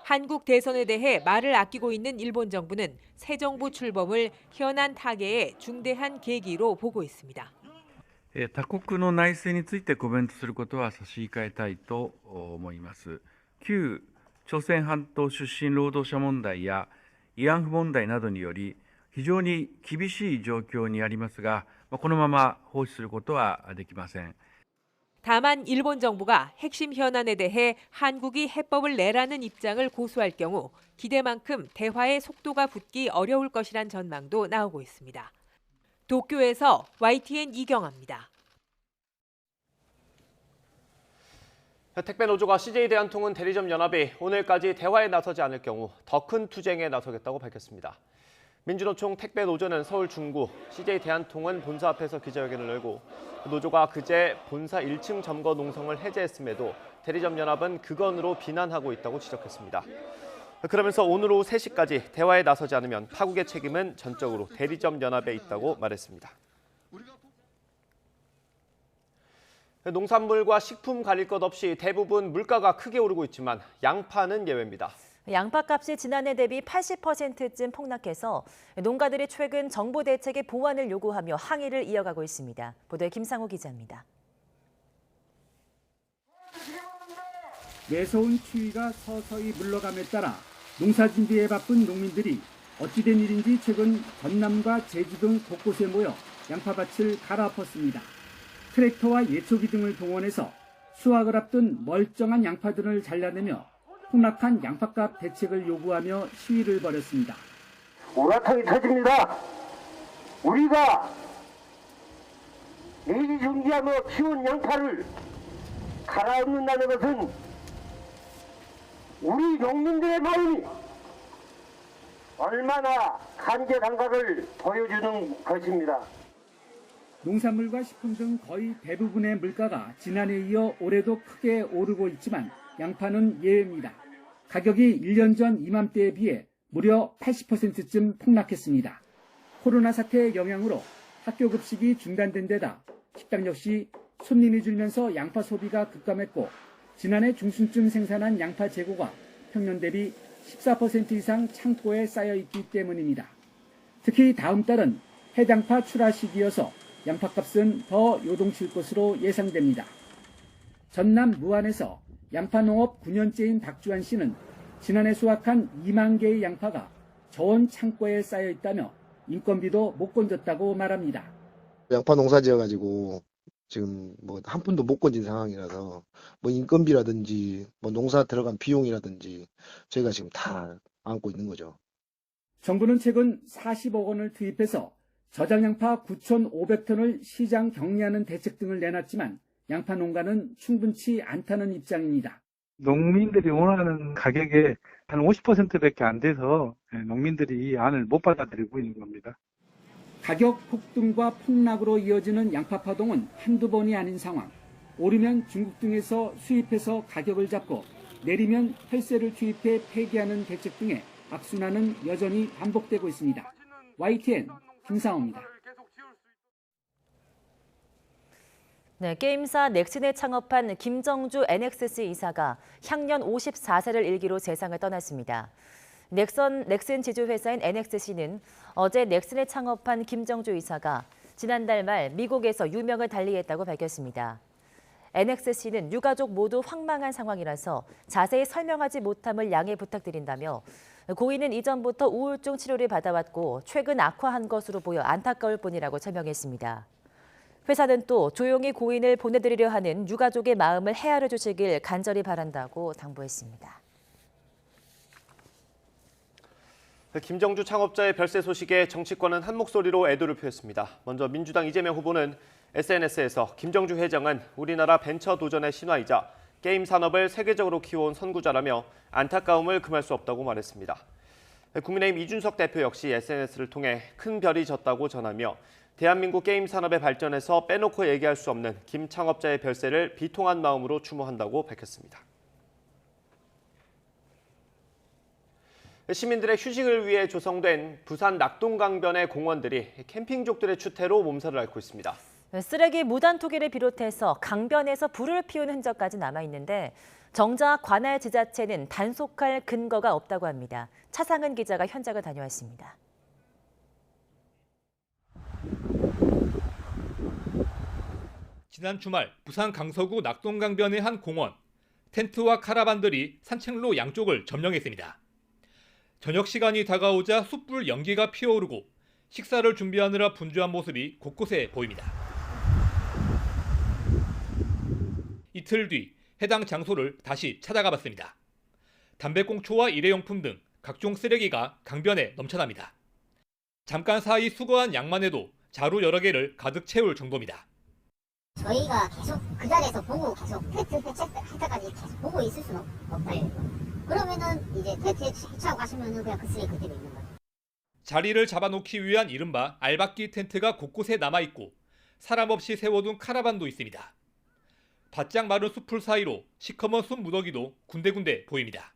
한국 대선에 대해 말을 아끼고 있는 일본 정부는 새 정부 출범을 현안 타개의 중대한 계기로 보고 있습니다. 他国の内政についてコメントすることは差し控えたいと思います。旧朝鮮半島出身労働者問題や慰安婦問題などにより非常に厳しい状況にありますが、このまま放置することはできません。 다만 일본 정부가 핵심 현안에 대해 한국이 해법을 내라는 입장을 고수할 경우 기대만큼 대화의 속도가 붙기 어려울 것이란 전망도 나오고 있습니다. 도쿄에서 YTN 이경아입니다. 택배 노조가 CJ 대한통운 대리점 연합이 오늘까지 대화에 나서지 않을 경우 더 큰 투쟁에 나서겠다고 밝혔습니다. 민주노총 택배 노조는 서울 중구, CJ 대한통운 본사 앞에서 기자회견을 열고 노조가 그제 본사 1층 점거 농성을 해제했음에도 대리점 연합은 그건으로 비난하고 있다고 지적했습니다. 그러면서 오늘 오후 3시까지 대화에 나서지 않으면 파국의 책임은 전적으로 대리점 연합에 있다고 말했습니다. 농산물과 식품 가릴 것 없이 대부분 물가가 크게 오르고 있지만 양파는 예외입니다. 양파값이 지난해 대비 80%쯤 폭락해서 농가들이 최근 정부 대책의 보완을 요구하며 항의를 이어가고 있습니다. 보도에 김상호 기자입니다. 매서운 추위가 서서히 물러감에 따라 농사 준비에 바쁜 농민들이 어찌된 일인지 최근 전남과 제주 등 곳곳에 모여 양파밭을 갈아엎었습니다. 트랙터와 예초기 등을 동원해서 수확을 앞둔 멀쩡한 양파들을 잘라내며 폭락한 양파값 대책을 요구하며 시위를 벌였습니다. 오라통이 터집니다. 우리가 애지중지하며 키운 양파를 갈아엎는다는 것은 우리 농민들의 마음이 얼마나 간절한가를 보여주는 것입니다. 농산물과 식품 등 거의 대부분의 물가가 지난해에 이어 올해도 크게 오르고 있지만 양파는 예외입니다. 가격이 1년 전 이맘때에 비해 무려 80%쯤 폭락했습니다. 코로나 사태의 영향으로 학교 급식이 중단된 데다 식당 역시 손님이 줄면서 양파 소비가 급감했고 지난해 중순쯤 생산한 양파 재고가 평년 대비 14% 이상 창고에 쌓여 있기 때문입니다. 특히 다음 달은 해당파 출하 시기여서 양파값은 더 요동칠 것으로 예상됩니다. 전남 무안에서 양파 농업 9년째인 박주환 씨는 지난해 수확한 2만 개의 양파가 저온 창고에 쌓여 있다며 인건비도 못 건졌다고 말합니다. 양파 농사 지어가지고 지금 뭐 한 푼도 못 건진 상황이라서 뭐 인건비라든지 뭐 농사 들어간 비용이라든지 저희가 지금 다 안고 있는 거죠. 정부는 최근 40억 원을 투입해서 저장 양파 9,500톤을 시장 격리하는 대책 등을 내놨지만 양파 농가는 충분치 않다는 입장입니다. 농민들이 원하는 가격에 한 50%밖에 안 돼서 농민들이 이 안을 못 받아들이고 있는 겁니다. 가격 폭등과 폭락으로 이어지는 양파 파동은 한두 번이 아닌 상황. 오르면 중국 등에서 수입해서 가격을 잡고 내리면 혈세를 투입해 폐기하는 대책 등의 악순환은 여전히 반복되고 있습니다. YTN 김상호입니다. 네, 게임사 넥슨에 창업한 김정주 NXC 이사가 향년 54세를 일기로 세상을 떠났습니다. 넥슨 지주회사인 NXC는 어제 넥슨에 창업한 김정주 이사가 지난달 말 미국에서 유명을 달리했다고 밝혔습니다. NXC는 유가족 모두 황망한 상황이라서 자세히 설명하지 못함을 양해 부탁드린다며 고인은 이전부터 우울증 치료를 받아왔고 최근 악화한 것으로 보여 안타까울 뿐이라고 설명했습니다. 회사는 또 조용히 고인을 보내드리려 하는 유가족의 마음을 헤아려 주시길 간절히 바란다고 당부했습니다. 김정주 창업자의 별세 소식에 정치권은 한 목소리로 애도를 표했습니다. 먼저 민주당 이재명 후보는 SNS에서 김정주 회장은 우리나라 벤처 도전의 신화이자 게임 산업을 세계적으로 키워온 선구자라며 안타까움을 금할 수 없다고 말했습니다. 국민의힘 이준석 대표 역시 SNS를 통해 큰 별이 졌다고 전하며 대한민국 게임 산업의 발전에서 빼놓고 얘기할 수 없는 김 창업자의 별세를 비통한 마음으로 추모한다고 밝혔습니다. 시민들의 휴식을 위해 조성된 부산 낙동강변의 공원들이 캠핑족들의 추태로 몸살을 앓고 있습니다. 쓰레기 무단 투기를 비롯해서 강변에서 불을 피운 흔적까지 남아있는데 정작 관할 지자체는 단속할 근거가 없다고 합니다. 차상은 기자가 현장을 다녀왔습니다. 지난 주말 부산 강서구 낙동강변의 한 공원. 텐트와 카라반들이 산책로 양쪽을 점령했습니다. 저녁 시간이 다가오자 숯불 연기가 피어오르고 식사를 준비하느라 분주한 모습이 곳곳에 보입니다. 이틀 뒤 해당 장소를 다시 찾아가 봤습니다. 담배꽁초와 일회용품 등 각종 쓰레기가 강변에 넘쳐납니다. 잠깐 사이 수거한 양만 해도 자루 여러 개를 가득 채울 정도입니다. 저희가 계속 그 자리에서 보고 계속 텐트 해체할 때까지 계속 보고 있을 수는 없다. 그러면은 이제 텐트 해체하고 가시면은 그냥 그 쓰레기 그대로 있는 거예요. 자리를 잡아놓기 위한 이른바 알박기 텐트가 곳곳에 남아있고 사람 없이 세워둔 카라반도 있습니다. 바짝 마른 숲풀 사이로 시커먼 숲 무더기도 군데군데 보입니다.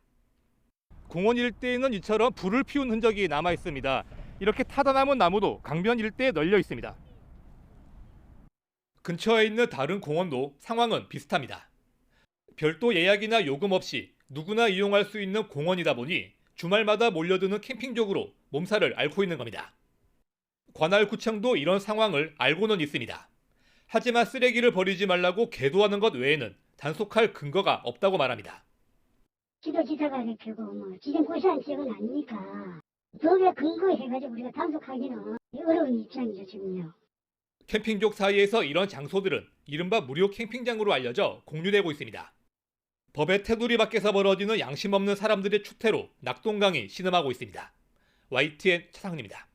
공원 일대에는 이처럼 불을 피운 흔적이 남아있습니다. 이렇게 타다 남은 나무도 강변 일대에 널려 있습니다. 근처에 있는 다른 공원도 상황은 비슷합니다. 별도 예약이나 요금 없이 누구나 이용할 수 있는 공원이다 보니 주말마다 몰려드는 캠핑족으로 몸살을 앓고 있는 겁니다. 관할구청도 이런 상황을 알고는 있습니다. 하지만 쓰레기를 버리지 말라고 계도하는 것 외에는 단속할 근거가 없다고 말합니다. 지도지사가 결국 지정 고시한 지역은 아니니까 거기에 근거해가지고 우리가 단속하기는 어려운 입장이죠 지금요. 캠핑족 사이에서 이런 장소들은 이른바 무료 캠핑장으로 알려져 공유되고 있습니다. 법의 테두리 밖에서 벌어지는 양심 없는 사람들의 추태로 낙동강이 신음하고 있습니다. YTN 차상훈입니다.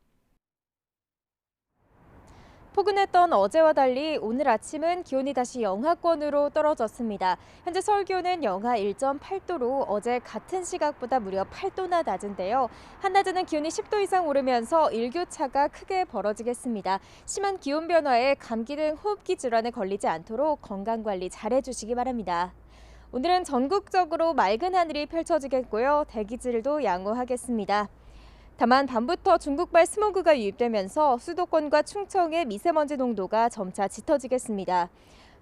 포근했던 어제와 달리 오늘 아침은 기온이 다시 영하권으로 떨어졌습니다. 현재 서울 기온은 영하 1.8도로 어제 같은 시각보다 무려 8도나 낮은데요. 한낮에는 기온이 10도 이상 오르면서 일교차가 크게 벌어지겠습니다. 심한 기온 변화에 감기 등 호흡기 질환에 걸리지 않도록 건강관리 잘해주시기 바랍니다. 오늘은 전국적으로 맑은 하늘이 펼쳐지겠고요. 대기질도 양호하겠습니다. 다만 밤부터 중국발 스모그가 유입되면서 수도권과 충청의 미세먼지 농도가 점차 짙어지겠습니다.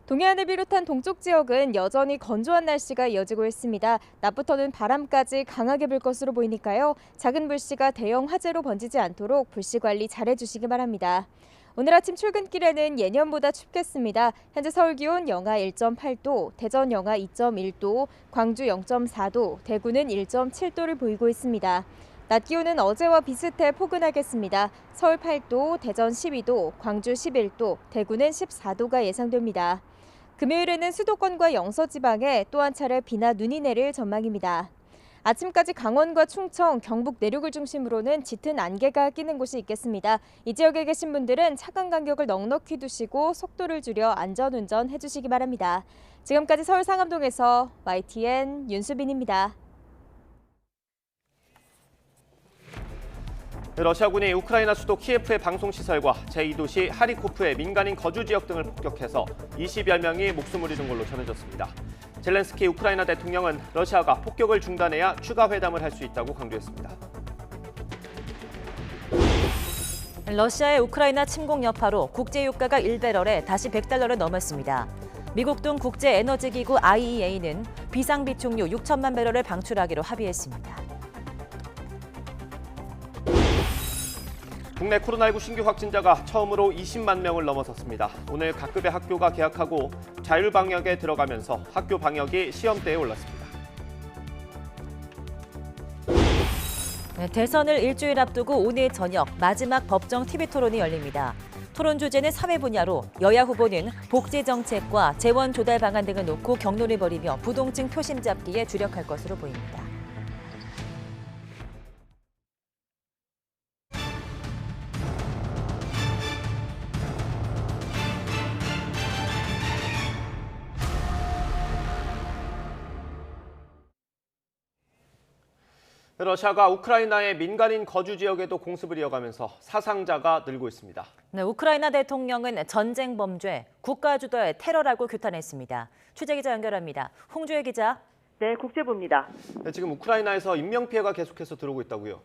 동해안을 비롯한 동쪽 지역은 여전히 건조한 날씨가 이어지고 있습니다. 낮부터는 바람까지 강하게 불 것으로 보이니까요. 작은 불씨가 대형 화재로 번지지 않도록 불씨 관리 잘해주시기 바랍니다. 오늘 아침 출근길에는 예년보다 춥겠습니다. 현재 서울 기온 영하 1.8도, 대전 영하 2.1도, 광주 0.4도, 대구는 1.7도를 보이고 있습니다. 낮 기온은 어제와 비슷해 포근하겠습니다. 서울 8도, 대전 12도, 광주 11도, 대구는 14도가 예상됩니다. 금요일에는 수도권과 영서지방에 또 한 차례 비나 눈이 내릴 전망입니다. 아침까지 강원과 충청, 경북 내륙을 중심으로는 짙은 안개가 끼는 곳이 있겠습니다. 이 지역에 계신 분들은 차간 간격을 넉넉히 두시고 속도를 줄여 안전운전 해주시기 바랍니다. 지금까지 서울 상암동에서 YTN 윤수빈입니다. 러시아군이 우크라이나 수도 키예프의 방송시설과 제2도시 하리코프의 민간인 거주 지역 등을 폭격해서 20여 명이 목숨을 잃은 걸로 전해졌습니다. 젤렌스키 우크라이나 대통령은 러시아가 폭격을 중단해야 추가 회담을 할 수 있다고 강조했습니다. 러시아의 우크라이나 침공 여파로 국제 유가가 1배럴에 다시 $100를 넘었습니다. 미국 등 국제에너지기구 IEA는 비상비축유 6천만 배럴을 방출하기로 합의했습니다. 국내 코로나19 신규 확진자가 처음으로 20만 명을 넘어섰습니다. 오늘 각급의 학교가 개학하고 자율방역에 들어가면서 학교 방역이 시험대에 올랐습니다. 대선을 일주일 앞두고 오늘 저녁 마지막 법정 TV 토론이 열립니다. 토론 주제는 사회 분야로 여야 후보는 복지 정책과 재원 조달 방안 등을 놓고 격론을 벌이며 부동층 표심 잡기에 주력할 것으로 보입니다. 러시아가 우크라이나의 민간인 거주 지역에도 공습을 이어가면서 사상자가 늘고 있습니다. 네, 우크라이나 대통령은 전쟁 범죄, 국가 주도의 테러라고 규탄했습니다. 취재기자 연결합니다. 홍주혜 기자. 네, 국제부입니다. 네, 지금 우크라이나에서 인명피해가 계속해서 들어오고 있다고요?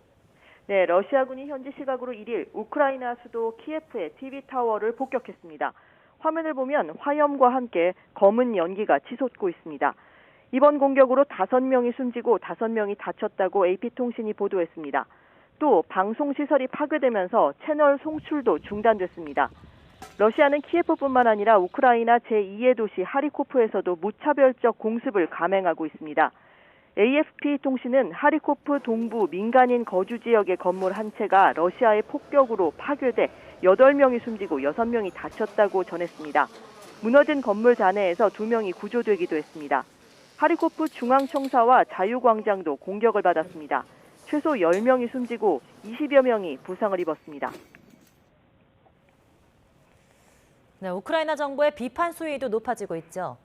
네, 러시아군이 현지 시각으로 1일 우크라이나 수도 키예프의 TV타워를 폭격했습니다. 화면을 보면 화염과 함께 검은 연기가 치솟고 있습니다. 이번 공격으로 5명이 숨지고 5명이 다쳤다고 AP통신이 보도했습니다. 또 방송시설이 파괴되면서 채널 송출도 중단됐습니다. 러시아는 키예프뿐만 아니라 우크라이나 제2의 도시 하리코프에서도 무차별적 공습을 감행하고 있습니다. AFP통신은 하리코프 동부 민간인 거주 지역의 건물 한 채가 러시아의 폭격으로 파괴돼 8명이 숨지고 6명이 다쳤다고 전했습니다. 무너진 건물 잔해에서 2명이 구조되기도 했습니다. 하리코프 중앙청사와 자유광장도 공격을 받았습니다. 최소 10명이 숨지고 20여 명이 부상을 입었습니다. 네, 우크라이나 정부의 비판 수위도 높아지고 있죠.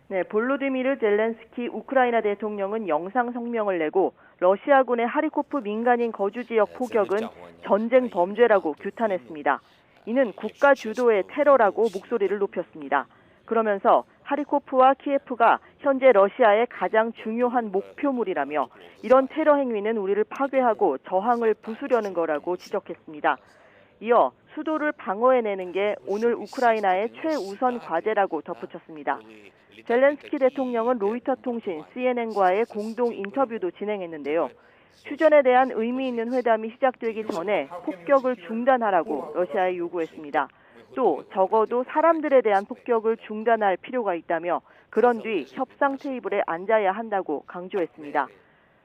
네, 볼로디미르 젤렌스키 우크라이나 대통령은 영상 성명을 내고 러시아군의 하리코프 민간인 거주 지역 포격은 전쟁 범죄라고 규탄했습니다. 이는 국가 주도의 테러라고 목소리를 높였습니다. 그러면서 하리코프와 키예프가 현재 러시아의 가장 중요한 목표물이라며 이런 테러 행위는 우리를 파괴하고 저항을 부수려는 거라고 지적했습니다. 이어 수도를 방어해내는 게 오늘 우크라이나의 최우선 과제라고 덧붙였습니다. 젤렌스키 대통령은 로이터 통신 CNN과의 공동 인터뷰도 진행했는데요. 휴전에 대한 의미 있는 회담이 시작되기 전에 폭격을 중단하라고 러시아에 요구했습니다. 또 적어도 사람들에 대한 폭격을 중단할 필요가 있다며 그런 뒤 협상 테이블에 앉아야 한다고 강조했습니다.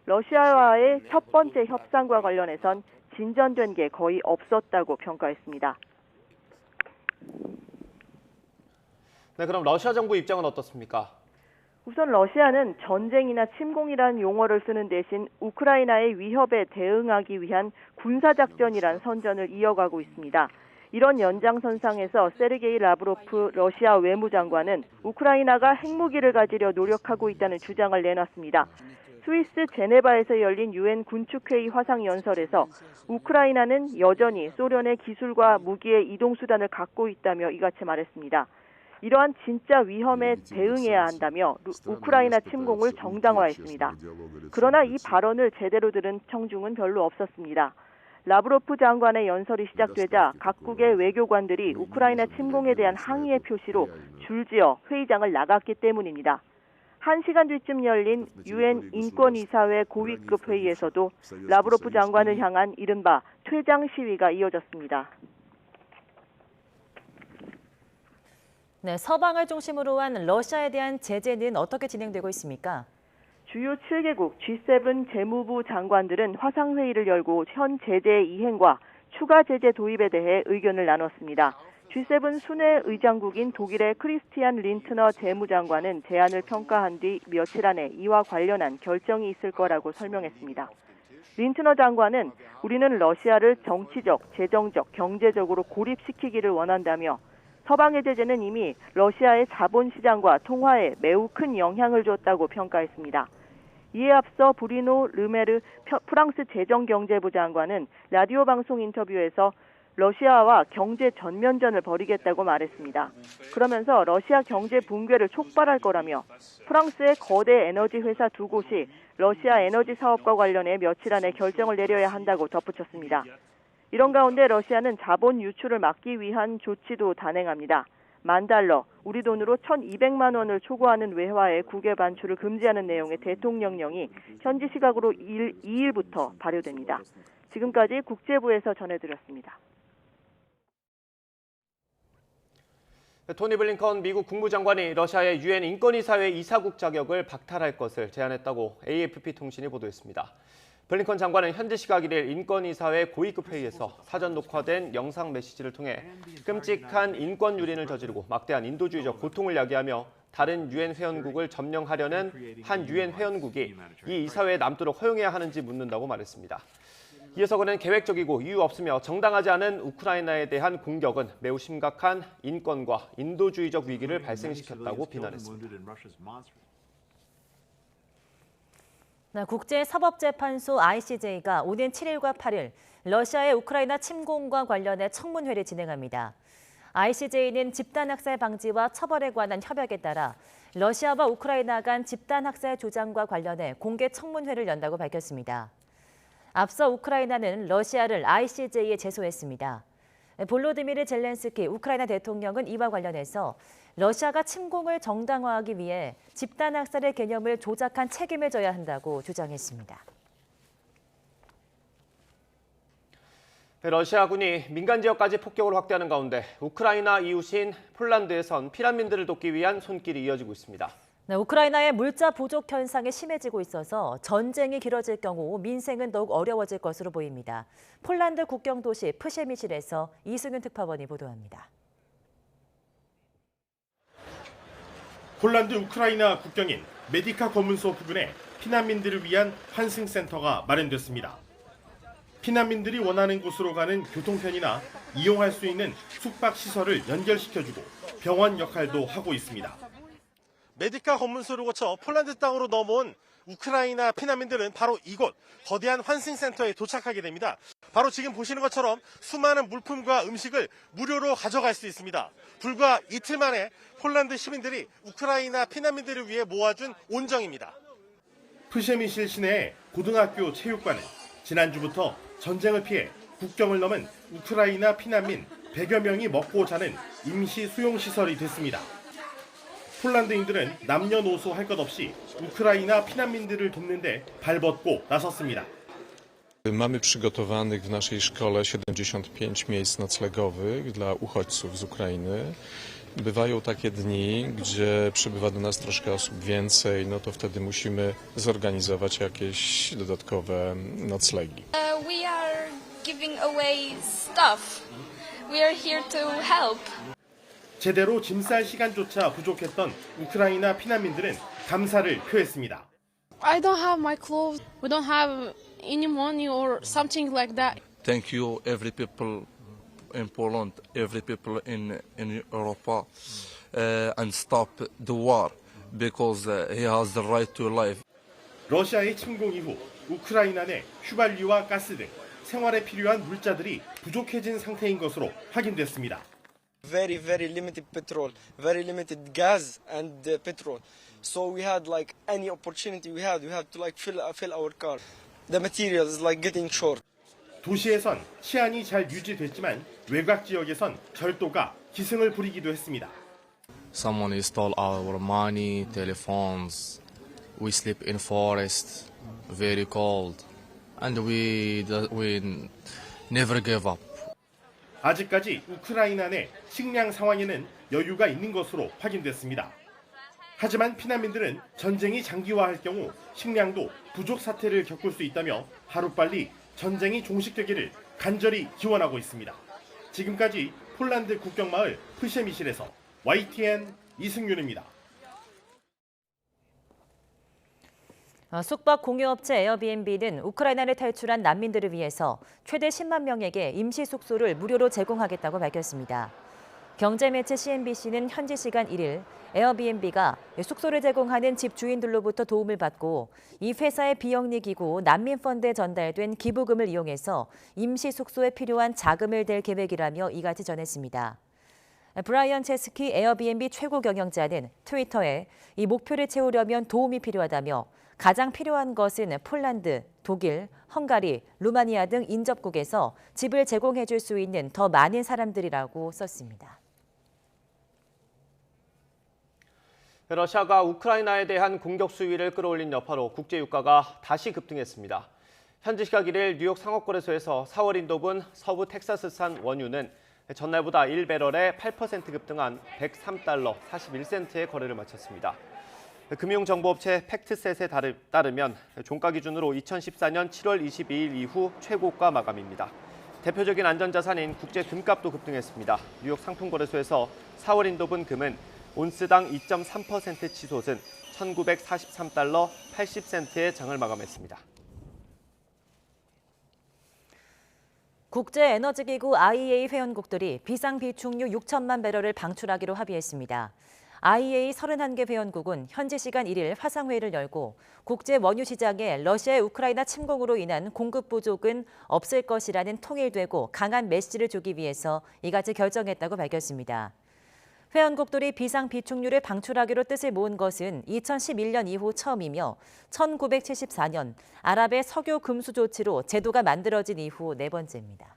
러시아와의 첫 번째 협상과 관련해선 진전된 게 거의 없었다고 평가했습니다. 네, 그럼 러시아 정부 입장은 어떻습니까? 우선 러시아는 전쟁이나 침공이라는 용어를 쓰는 대신 우크라이나의 위협에 대응하기 위한 군사작전이란 선전을 이어가고 있습니다. 이런 연장선상에서 세르게이 라브로프 러시아 외무장관은 우크라이나가 핵무기를 가지려 노력하고 있다는 주장을 내놨습니다. 스위스 제네바에서 열린 유엔 군축회의 화상연설에서 우크라이나는 여전히 소련의 기술과 무기의 이동수단을 갖고 있다며 이같이 말했습니다. 이러한 진짜 위험에 대응해야 한다며 우크라이나 침공을 정당화했습니다. 그러나 이 발언을 제대로 들은 청중은 별로 없었습니다. 라브로프 장관의 연설이 시작되자 각국의 외교관들이 우크라이나 침공에 대한 항의의 표시로 줄지어 회의장을 나갔기 때문입니다. 1시간 뒤쯤 열린 유엔 인권이사회 고위급 회의에서도 라브로프 장관을 향한 이른바 퇴장 시위가 이어졌습니다. 네, 서방을 중심으로 한 러시아에 대한 제재는 어떻게 진행되고 있습니까? 주요 7개국 G7 재무부 장관들은 화상회의를 열고 현 제재 이행과 추가 제재 도입에 대해 의견을 나눴습니다. G7 순회 의장국인 독일의 크리스티안 린트너 재무장관은 제안을 평가한 뒤 며칠 안에 이와 관련한 결정이 있을 거라고 설명했습니다. 린트너 장관은 우리는 러시아를 정치적, 재정적, 경제적으로 고립시키기를 원한다며 서방의 제재는 이미 러시아의 자본시장과 통화에 매우 큰 영향을 줬다고 평가했습니다. 이에 앞서 브리노 르메르 프랑스 재정경제부 장관은 라디오 방송 인터뷰에서 러시아와 경제 전면전을 벌이겠다고 말했습니다. 그러면서 러시아 경제 붕괴를 촉발할 거라며 프랑스의 거대 에너지 회사 2곳이 러시아 에너지 사업과 관련해 며칠 안에 결정을 내려야 한다고 덧붙였습니다. 이런 가운데 러시아는 자본 유출을 막기 위한 조치도 단행합니다. $10,000, 우리 돈으로 1,200만 원을 초과하는 외화의 국외 반출을 금지하는 내용의 대통령령이 현지 시각으로 2일부터 발효됩니다. 지금까지 국제부에서 전해드렸습니다. 토니 블링컨 미국 국무장관이 러시아의 유엔 인권이사회 이사국 자격을 박탈할 것을 제안했다고 AFP 통신이 보도했습니다. 블링컨 장관은 현지 시각 1일 인권이사회 고위급 회의에서 사전 녹화된 영상 메시지를 통해 끔찍한 인권 유린을 저지르고 막대한 인도주의적 고통을 야기하며 다른 유엔 회원국을 점령하려는 한 유엔 회원국이 이 이사회에 남도록 허용해야 하는지 묻는다고 말했습니다. 이어서 그는 계획적이고 이유 없으며 정당하지 않은 우크라이나에 대한 공격은 매우 심각한 인권과 인도주의적 위기를 발생시켰다고 비난했습니다. 국제사법재판소 ICJ가 오는 7일과 8일 러시아의 우크라이나 침공과 관련해 청문회를 진행합니다. ICJ는 집단학살 방지와 처벌에 관한 협약에 따라 러시아와 우크라이나 간 집단학살 조장과 관련해 공개 청문회를 연다고 밝혔습니다. 앞서 우크라이나는 러시아를 ICJ에 제소했습니다. 볼로디미르 젤렌스키 우크라이나 대통령은 이와 관련해서 러시아가 침공을 정당화하기 위해 집단학살의 개념을 조작한 책임을 져야 한다고 주장했습니다. 러시아군이 민간 지역까지 폭격을 확대하는 가운데 우크라이나 이웃인 폴란드에선 피난민들을 돕기 위한 손길이 이어지고 있습니다. 우크라이나의 물자 부족 현상이 심해지고 있어서 전쟁이 길어질 경우 민생은 더욱 어려워질 것으로 보입니다. 폴란드 국경 도시 프셰미실에서 이승윤 특파원이 보도합니다. 폴란드 우크라이나 국경인 메디카 검문소 부근에 피난민들을 위한 환승센터가 마련됐습니다. 피난민들이 원하는 곳으로 가는 교통편이나 이용할 수 있는 숙박시설을 연결시켜주고 병원 역할도 하고 있습니다. 메디카 검문소를 거쳐 폴란드 땅으로 넘어온 우크라이나 피난민들은 바로 이곳 거대한 환승센터에 도착하게 됩니다. 바로 지금 보시는 것처럼 수많은 물품과 음식을 무료로 가져갈 수 있습니다. 불과 이틀 만에 폴란드 시민들이 우크라이나 피난민들을 위해 모아준 온정입니다. 프셰미실 시내의 고등학교 체육관은 지난주부터 전쟁을 피해 국경을 넘은 우크라이나 피난민 100여 명이 먹고 자는 임시 수용시설이 됐습니다. 폴란드인들은 남녀노소 할 것 없이 우크라이나 피난민들을 돕는 데 발벗고 나섰습니다. Mamy przygotowanych w naszej szkole 75 miejsc noclegowych dla uchodźców z Ukrainy. Bywają takie dni, gdzie przybywa do nas troszkę osób więcej, no to wtedy musimy zorganizować jakieś dodatkowe noclegi. We are giving away stuff. We are here to help. 제대로 짐 쌀 시간조차 부족했던 우크라이나 피난민들은 감사를 표했습니다. I don't have my clothes. We don't have any money or something like that. Thank you every people in Poland, every people in Europe, and stop the war because he has the right to life. 러시아의 침공 이후 우크라이나 내 휘발유와 가스 등 생활에 필요한 물자들이 부족해진 상태인 것으로 확인됐습니다. Very limited petrol, very limited gas and petrol. So we had like any opportunity we had to like fill our car. The material is like getting short. 도시에선 치안이 잘 유지됐지만 외곽 지역에선 절도가 기승을 부리기도 했습니다. Someone stole our money, telephones. We sleep in forest, very cold, and we never give up. 아직까지 우크라이나 내 식량 상황에는 여유가 있는 것으로 확인됐습니다. 하지만 피난민들은 전쟁이 장기화할 경우 식량도 부족 사태를 겪을 수 있다며 하루빨리 전쟁이 종식되기를 간절히 기원하고 있습니다. 지금까지 폴란드 국경마을 프셰미실에서 YTN 이승윤입니다. 숙박 공유업체 에어비앤비는 우크라이나를 탈출한 난민들을 위해서 최대 10만 명에게 임시 숙소를 무료로 제공하겠다고 밝혔습니다. 경제매체 CNBC는 현지 시간 1일 에어비앤비가 숙소를 제공하는 집 주인들로부터 도움을 받고 이 회사의 비영리기구 난민펀드에 전달된 기부금을 이용해서 임시 숙소에 필요한 자금을 댈 계획이라며 이같이 전했습니다. 브라이언 체스키 에어비앤비 최고 경영자는 트위터에 이 목표를 채우려면 도움이 필요하다며 가장 필요한 것은 폴란드, 독일, 헝가리, 루마니아 등 인접국에서 집을 제공해 줄 수 있는 더 많은 사람들이라고 썼습니다. 러시아가 우크라이나에 대한 공격 수위를 끌어올린 여파로 국제유가가 다시 급등했습니다. 현지 시각 1일 뉴욕 상업거래소에서 4월 인도분 서부 텍사스산 원유는 전날보다 1배럴에 8% 급등한 103달러 41센트의 거래를 마쳤습니다. 금융정보업체 팩트셋에 따르면 종가 기준으로 2014년 7월 22일 이후 최고가 마감입니다. 대표적인 안전자산인 국제금값도 급등했습니다. 뉴욕 상품거래소에서 4월 인도분 금은 온스당 2.3% 치솟은 1943달러 80센트의 장을 마감했습니다. 국제에너지기구 IEA 회원국들이 비상비축유 6천만 배럴을 방출하기로 합의했습니다. IEA 31개 회원국은 현지 시간 1일 화상회의를 열고 국제 원유 시장에 러시아의 우크라이나 침공으로 인한 공급 부족은 없을 것이라는 통일되고 강한 메시지를 주기 위해서 이같이 결정했다고 밝혔습니다. 회원국들이 비상비축유를 방출하기로 뜻을 모은 것은 2011년 이후 처음이며 1974년 아랍의 석유 금수 조치로 제도가 만들어진 이후 네 번째입니다.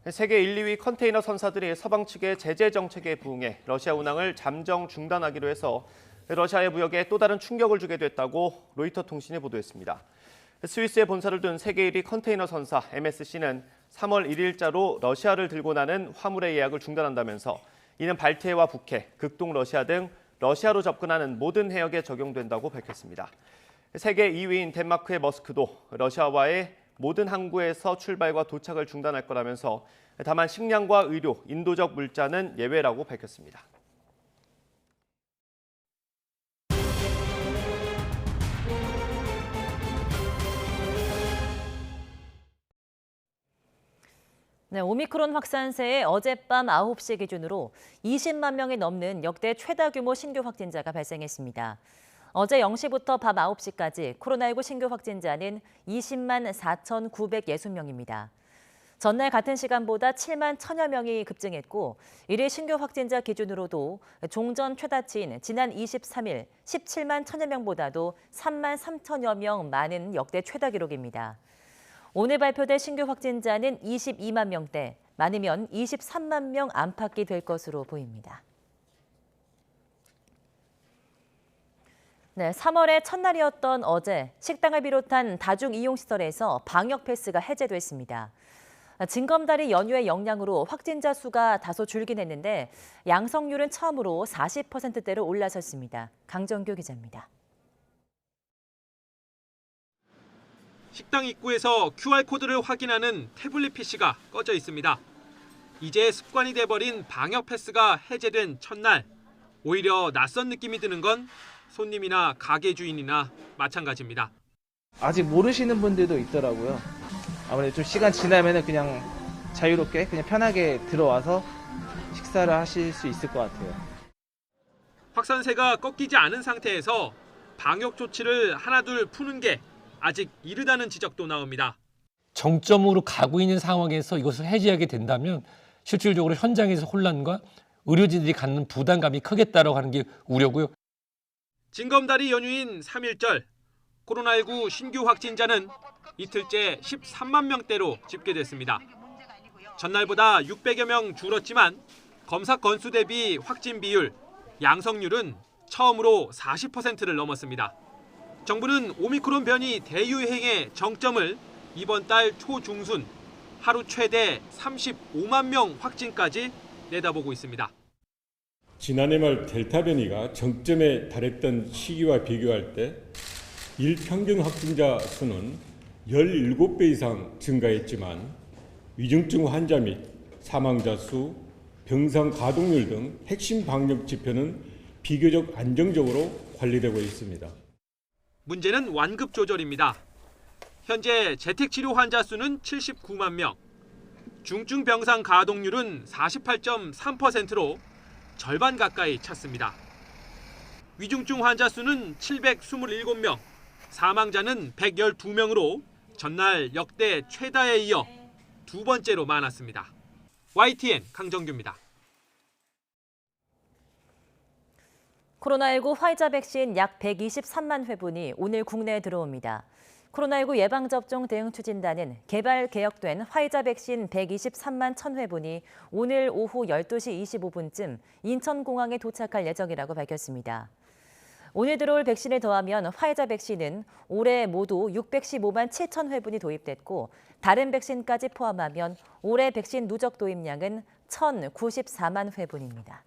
세계 1, 2위 컨테이너 선사들이 서방 측의 제재 정책에 부응해 러시아 운항을 잠정 중단하기로 해서 러시아의 무역에 또 다른 충격을 주게 됐다고 로이터 통신이 보도했습니다. 스위스에 본사를 둔 세계 1위 컨테이너 선사 MSC는 3월 1일자로 러시아를 들고 나는 화물의 예약을 중단한다면서 이는 발트해와 북해, 극동 러시아 등 러시아로 접근하는 모든 해역에 적용된다고 밝혔습니다. 세계 2위인 덴마크의 머스크도 러시아와의 모든 항구에서 출발과 도착을 중단할 거라면서 다만 식량과 의료, 인도적 물자는 예외라고 밝혔습니다. 네, 오미크론 확산세에 어젯밤 9시 기준으로 20만 명이 넘는 역대 최다 규모 신규 확진자가 발생했습니다. 어제 0시부터 밤 9시까지 코로나19 신규 확진자는 20만 4,960명입니다. 전날 같은 시간보다 7만 1,000여 명이 급증했고 일일 신규 확진자 기준으로도 종전 최다치인 지난 23일 17만 1,000여 명보다도 3만 3천여 명 많은 역대 최다 기록입니다. 오늘 발표될 신규 확진자는 22만 명대, 많으면 23만 명 안팎이 될 것으로 보입니다. 네, 3월의 첫날이었던 어제 식당을 비롯한 다중이용시설에서 방역 패스가 해제됐습니다. 징검다리 연휴의 영향으로 확진자 수가 다소 줄긴 했는데 양성률은 처음으로 40%대로 올라섰습니다. 강정규 기자입니다. 식당 입구에서 QR코드를 확인하는 태블릿 PC가 꺼져 있습니다. 이제 습관이 돼버린 방역 패스가 해제된 첫날. 오히려 낯선 느낌이 드는 건 손님이나 가게 주인이나 마찬가지입니다. 아직 모르시는 분들도 있더라고요. 아무래도 좀 시간 지나면은 그냥 자유롭게 그냥 편하게 들어와서 식사를 하실 수 있을 것 같아요. 확산세가 꺾이지 않은 상태에서 방역 조치를 하나둘 푸는 게 아직 이르다는 지적도 나옵니다. 정점으로 가고 있는 상황에서 이것을 해제하게 된다면 실질적으로 현장에서 혼란과 의료진들이 갖는 부담감이 크겠다라고 하는 게 우려고요. 징검다리 연휴인 3.1절, 코로나19 신규 확진자는 이틀째 13만 명대로 집계됐습니다. 전날보다 600여 명 줄었지만 검사 건수 대비 확진 비율, 양성률은 처음으로 40%를 넘었습니다. 정부는 오미크론 변이 대유행의 정점을 이번 달 초중순 하루 최대 35만 명 확진까지 내다보고 있습니다. 지난해 말 델타 변이가 정점에 달했던 시기와 비교할 때 일평균 확진자 수는 17배 이상 증가했지만 위중증 환자 및 사망자 수, 병상 가동률 등 핵심 방역 지표는 비교적 안정적으로 관리되고 있습니다. 문제는 완급 조절입니다. 현재 재택치료 환자 수는 79만 명, 중증 병상 가동률은 48.3%로 절반 가까이 찼습니다. 위중증 환자 수는 727명, 사망자는 112명으로 전날 역대 최다에 이어 두 번째로 많았습니다. YTN 강정규입니다. 코로나19 화이자 백신 약 123만 회분이 오늘 국내에 들어옵니다. 코로나19 예방접종 대응 추진단은 개발 개혁된 화이자 백신 123만 1000회분이 오늘 오후 12시 25분쯤 인천공항에 도착할 예정이라고 밝혔습니다. 오늘 들어올 백신을 더하면 화이자 백신은 올해 모두 615만 7천 회분이 도입됐고 다른 백신까지 포함하면 올해 백신 누적 도입량은 1,094만 회분입니다.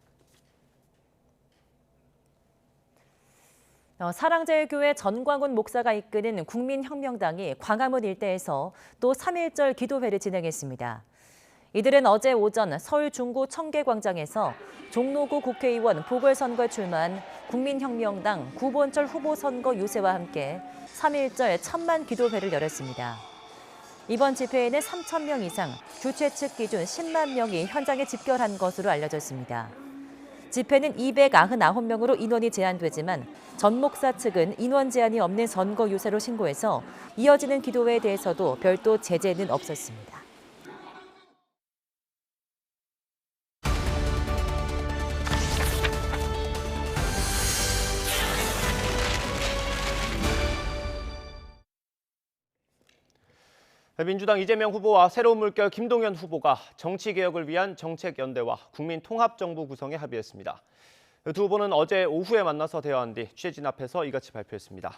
사랑제일교회 전광훈 목사가 이끄는 국민혁명당이 광화문 일대에서 또 3.1절 기도회를 진행했습니다. 이들은 어제 오전 서울 중구 청계광장에서 종로구 국회의원 보궐선거에 출마한 국민혁명당 구본철 후보 선거 유세와 함께 3.1절 천만 기도회를 열었습니다. 이번 집회에는 3,000명 이상, 주최 측 기준 10만 명이 현장에 집결한 것으로 알려졌습니다. 집회는 299명으로 인원이 제한되지만 전 목사 측은 인원 제한이 없는 선거 유세로 신고해서 이어지는 기도회에 대해서도 별도 제재는 없었습니다. 민주당 이재명 후보와 새로운 물결 김동연 후보가 정치개혁을 위한 정책연대와 국민통합정부 구성에 합의했습니다. 두 후보는 어제 오후에 만나서 대화한 뒤 취재진 앞에서 이같이 발표했습니다.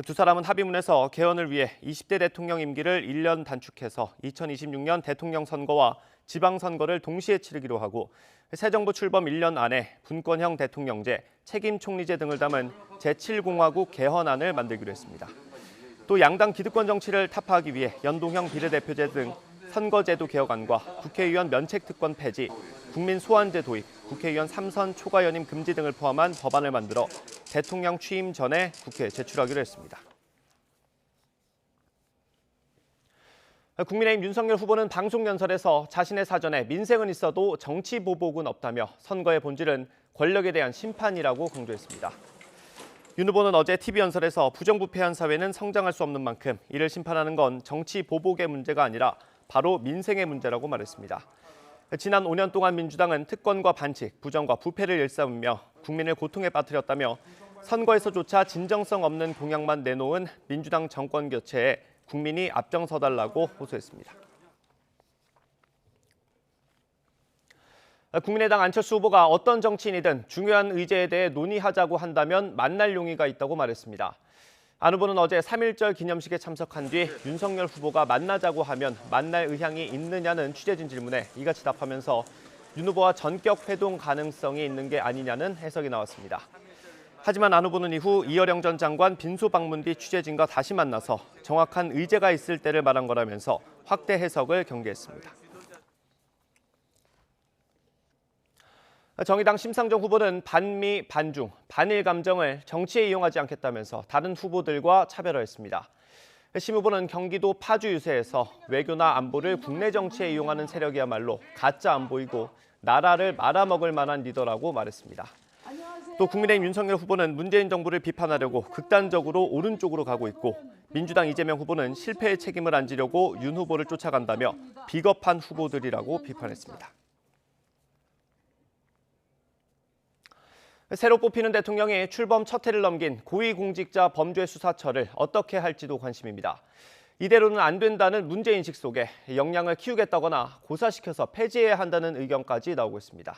두 사람은 합의문에서 개헌을 위해 20대 대통령 임기를 1년 단축해서 2026년 대통령 선거와 지방선거를 동시에 치르기로 하고 새 정부 출범 1년 안에 분권형 대통령제, 책임 총리제 등을 담은 제7공화국 개헌안을 만들기로 했습니다. 또 양당 기득권 정치를 타파하기 위해 연동형 비례대표제 등 선거제도 개혁안과 국회의원 면책특권 폐지, 국민 소환제 도입, 국회의원 3선 초과 연임 금지 등을 포함한 법안을 만들어 대통령 취임 전에 국회에 제출하기로 했습니다. 국민의힘 윤석열 후보는 방송 연설에서 자신의 사전에 민생은 있어도 정치 보복은 없다며 선거의 본질은 권력에 대한 심판이라고 강조했습니다. 윤 후보는 어제 TV 연설에서 부정부패한 사회는 성장할 수 없는 만큼 이를 심판하는 건 정치 보복의 문제가 아니라 바로 민생의 문제라고 말했습니다. 지난 5년 동안 민주당은 특권과 반칙, 부정과 부패를 일삼으며 국민을 고통에 빠뜨렸다며 선거에서조차 진정성 없는 공약만 내놓은 민주당 정권 교체에 국민이 앞장서달라고 호소했습니다. 국민의당 안철수 후보가 어떤 정치인이든 중요한 의제에 대해 논의하자고 한다면 만날 용의가 있다고 말했습니다. 안 후보는 어제 3.1절 기념식에 참석한 뒤 윤석열 후보가 만나자고 하면 만날 의향이 있느냐는 취재진 질문에 이같이 답하면서 윤 후보와 전격 회동 가능성이 있는 게 아니냐는 해석이 나왔습니다. 하지만 안 후보는 이후 이어령 전 장관 빈소 방문 뒤 취재진과 다시 만나서 정확한 의제가 있을 때를 말한 거라면서 확대 해석을 경계했습니다. 정의당 심상정 후보는 반미, 반중, 반일 감정을 정치에 이용하지 않겠다면서 다른 후보들과 차별화했습니다. 심 후보는 경기도 파주 유세에서 외교나 안보를 국내 정치에 이용하는 세력이야말로 가짜 안보이고 나라를 말아먹을 만한 리더라고 말했습니다. 또 국민의힘 윤석열 후보는 문재인 정부를 비판하려고 극단적으로 오른쪽으로 가고 있고 민주당 이재명 후보는 실패의 책임을 안 지려고 윤 후보를 쫓아간다며 비겁한 후보들이라고 비판했습니다. 새로 뽑히는 대통령이 출범 첫 해를 넘긴 고위공직자 범죄수사처를 어떻게 할지도 관심입니다. 이대로는 안 된다는 문제인식 속에 역량을 키우겠다거나 고사시켜서 폐지해야 한다는 의견까지 나오고 있습니다.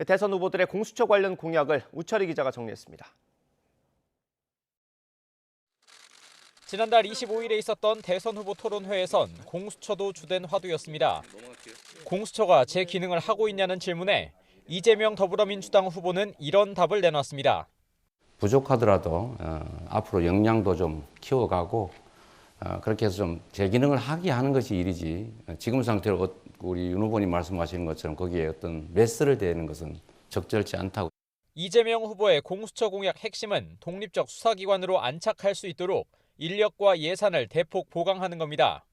대선 후보들의 공수처 관련 공약을 우철희 기자가 정리했습니다. 지난달 25일에 있었던 대선 후보 토론회에선 공수처도 주된 화두였습니다. 공수처가 제 기능을 하고 있냐는 질문에 이재명 더불어민주당 후보는 이런 답을 내놨습니다. 부족하더라도 앞으로 역량도 좀 키워가고 그렇게 해서 좀 제 기능을 하게 하는 것이 일이지 지금 상태로 우리 윤 후보님 말씀하시는 것처럼 거기에 어떤 메스를 대는 것은 적절치 않다고. 이재명 후보의 공수처 공약 핵심은 독립적 수사기관으로 안착할 수 있도록 인력과 예산을 대폭 보강하는 겁니다.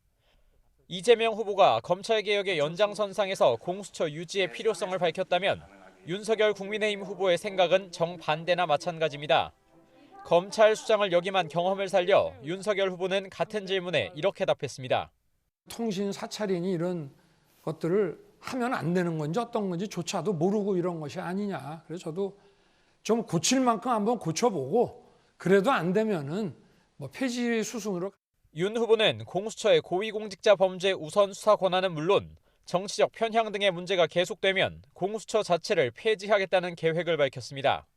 이재명 후보가 검찰개혁의 연장선상에서 공수처 유지의 필요성을 밝혔다면 윤석열 국민의힘 후보의 생각은 정반대나 마찬가지입니다. 검찰 수장을 역임한 경험을 살려 윤석열 후보는 같은 질문에 이렇게 답했습니다. 통신 사찰이니 이런 것들을 하면 안 되는 건지 어떤 건지조차도 모르고 이런 것이 아니냐. 그래서 저도 좀 고칠 만큼 한번 고쳐보고 그래도 안 되면은 뭐 폐지 수순으로. 윤 후보는 공수처의 고위공직자 범죄 우선 수사 권한은 물론 정치적 편향 등의 문제가 계속되면 공수처 자체를 폐지하겠다는 계획을 밝혔습니다.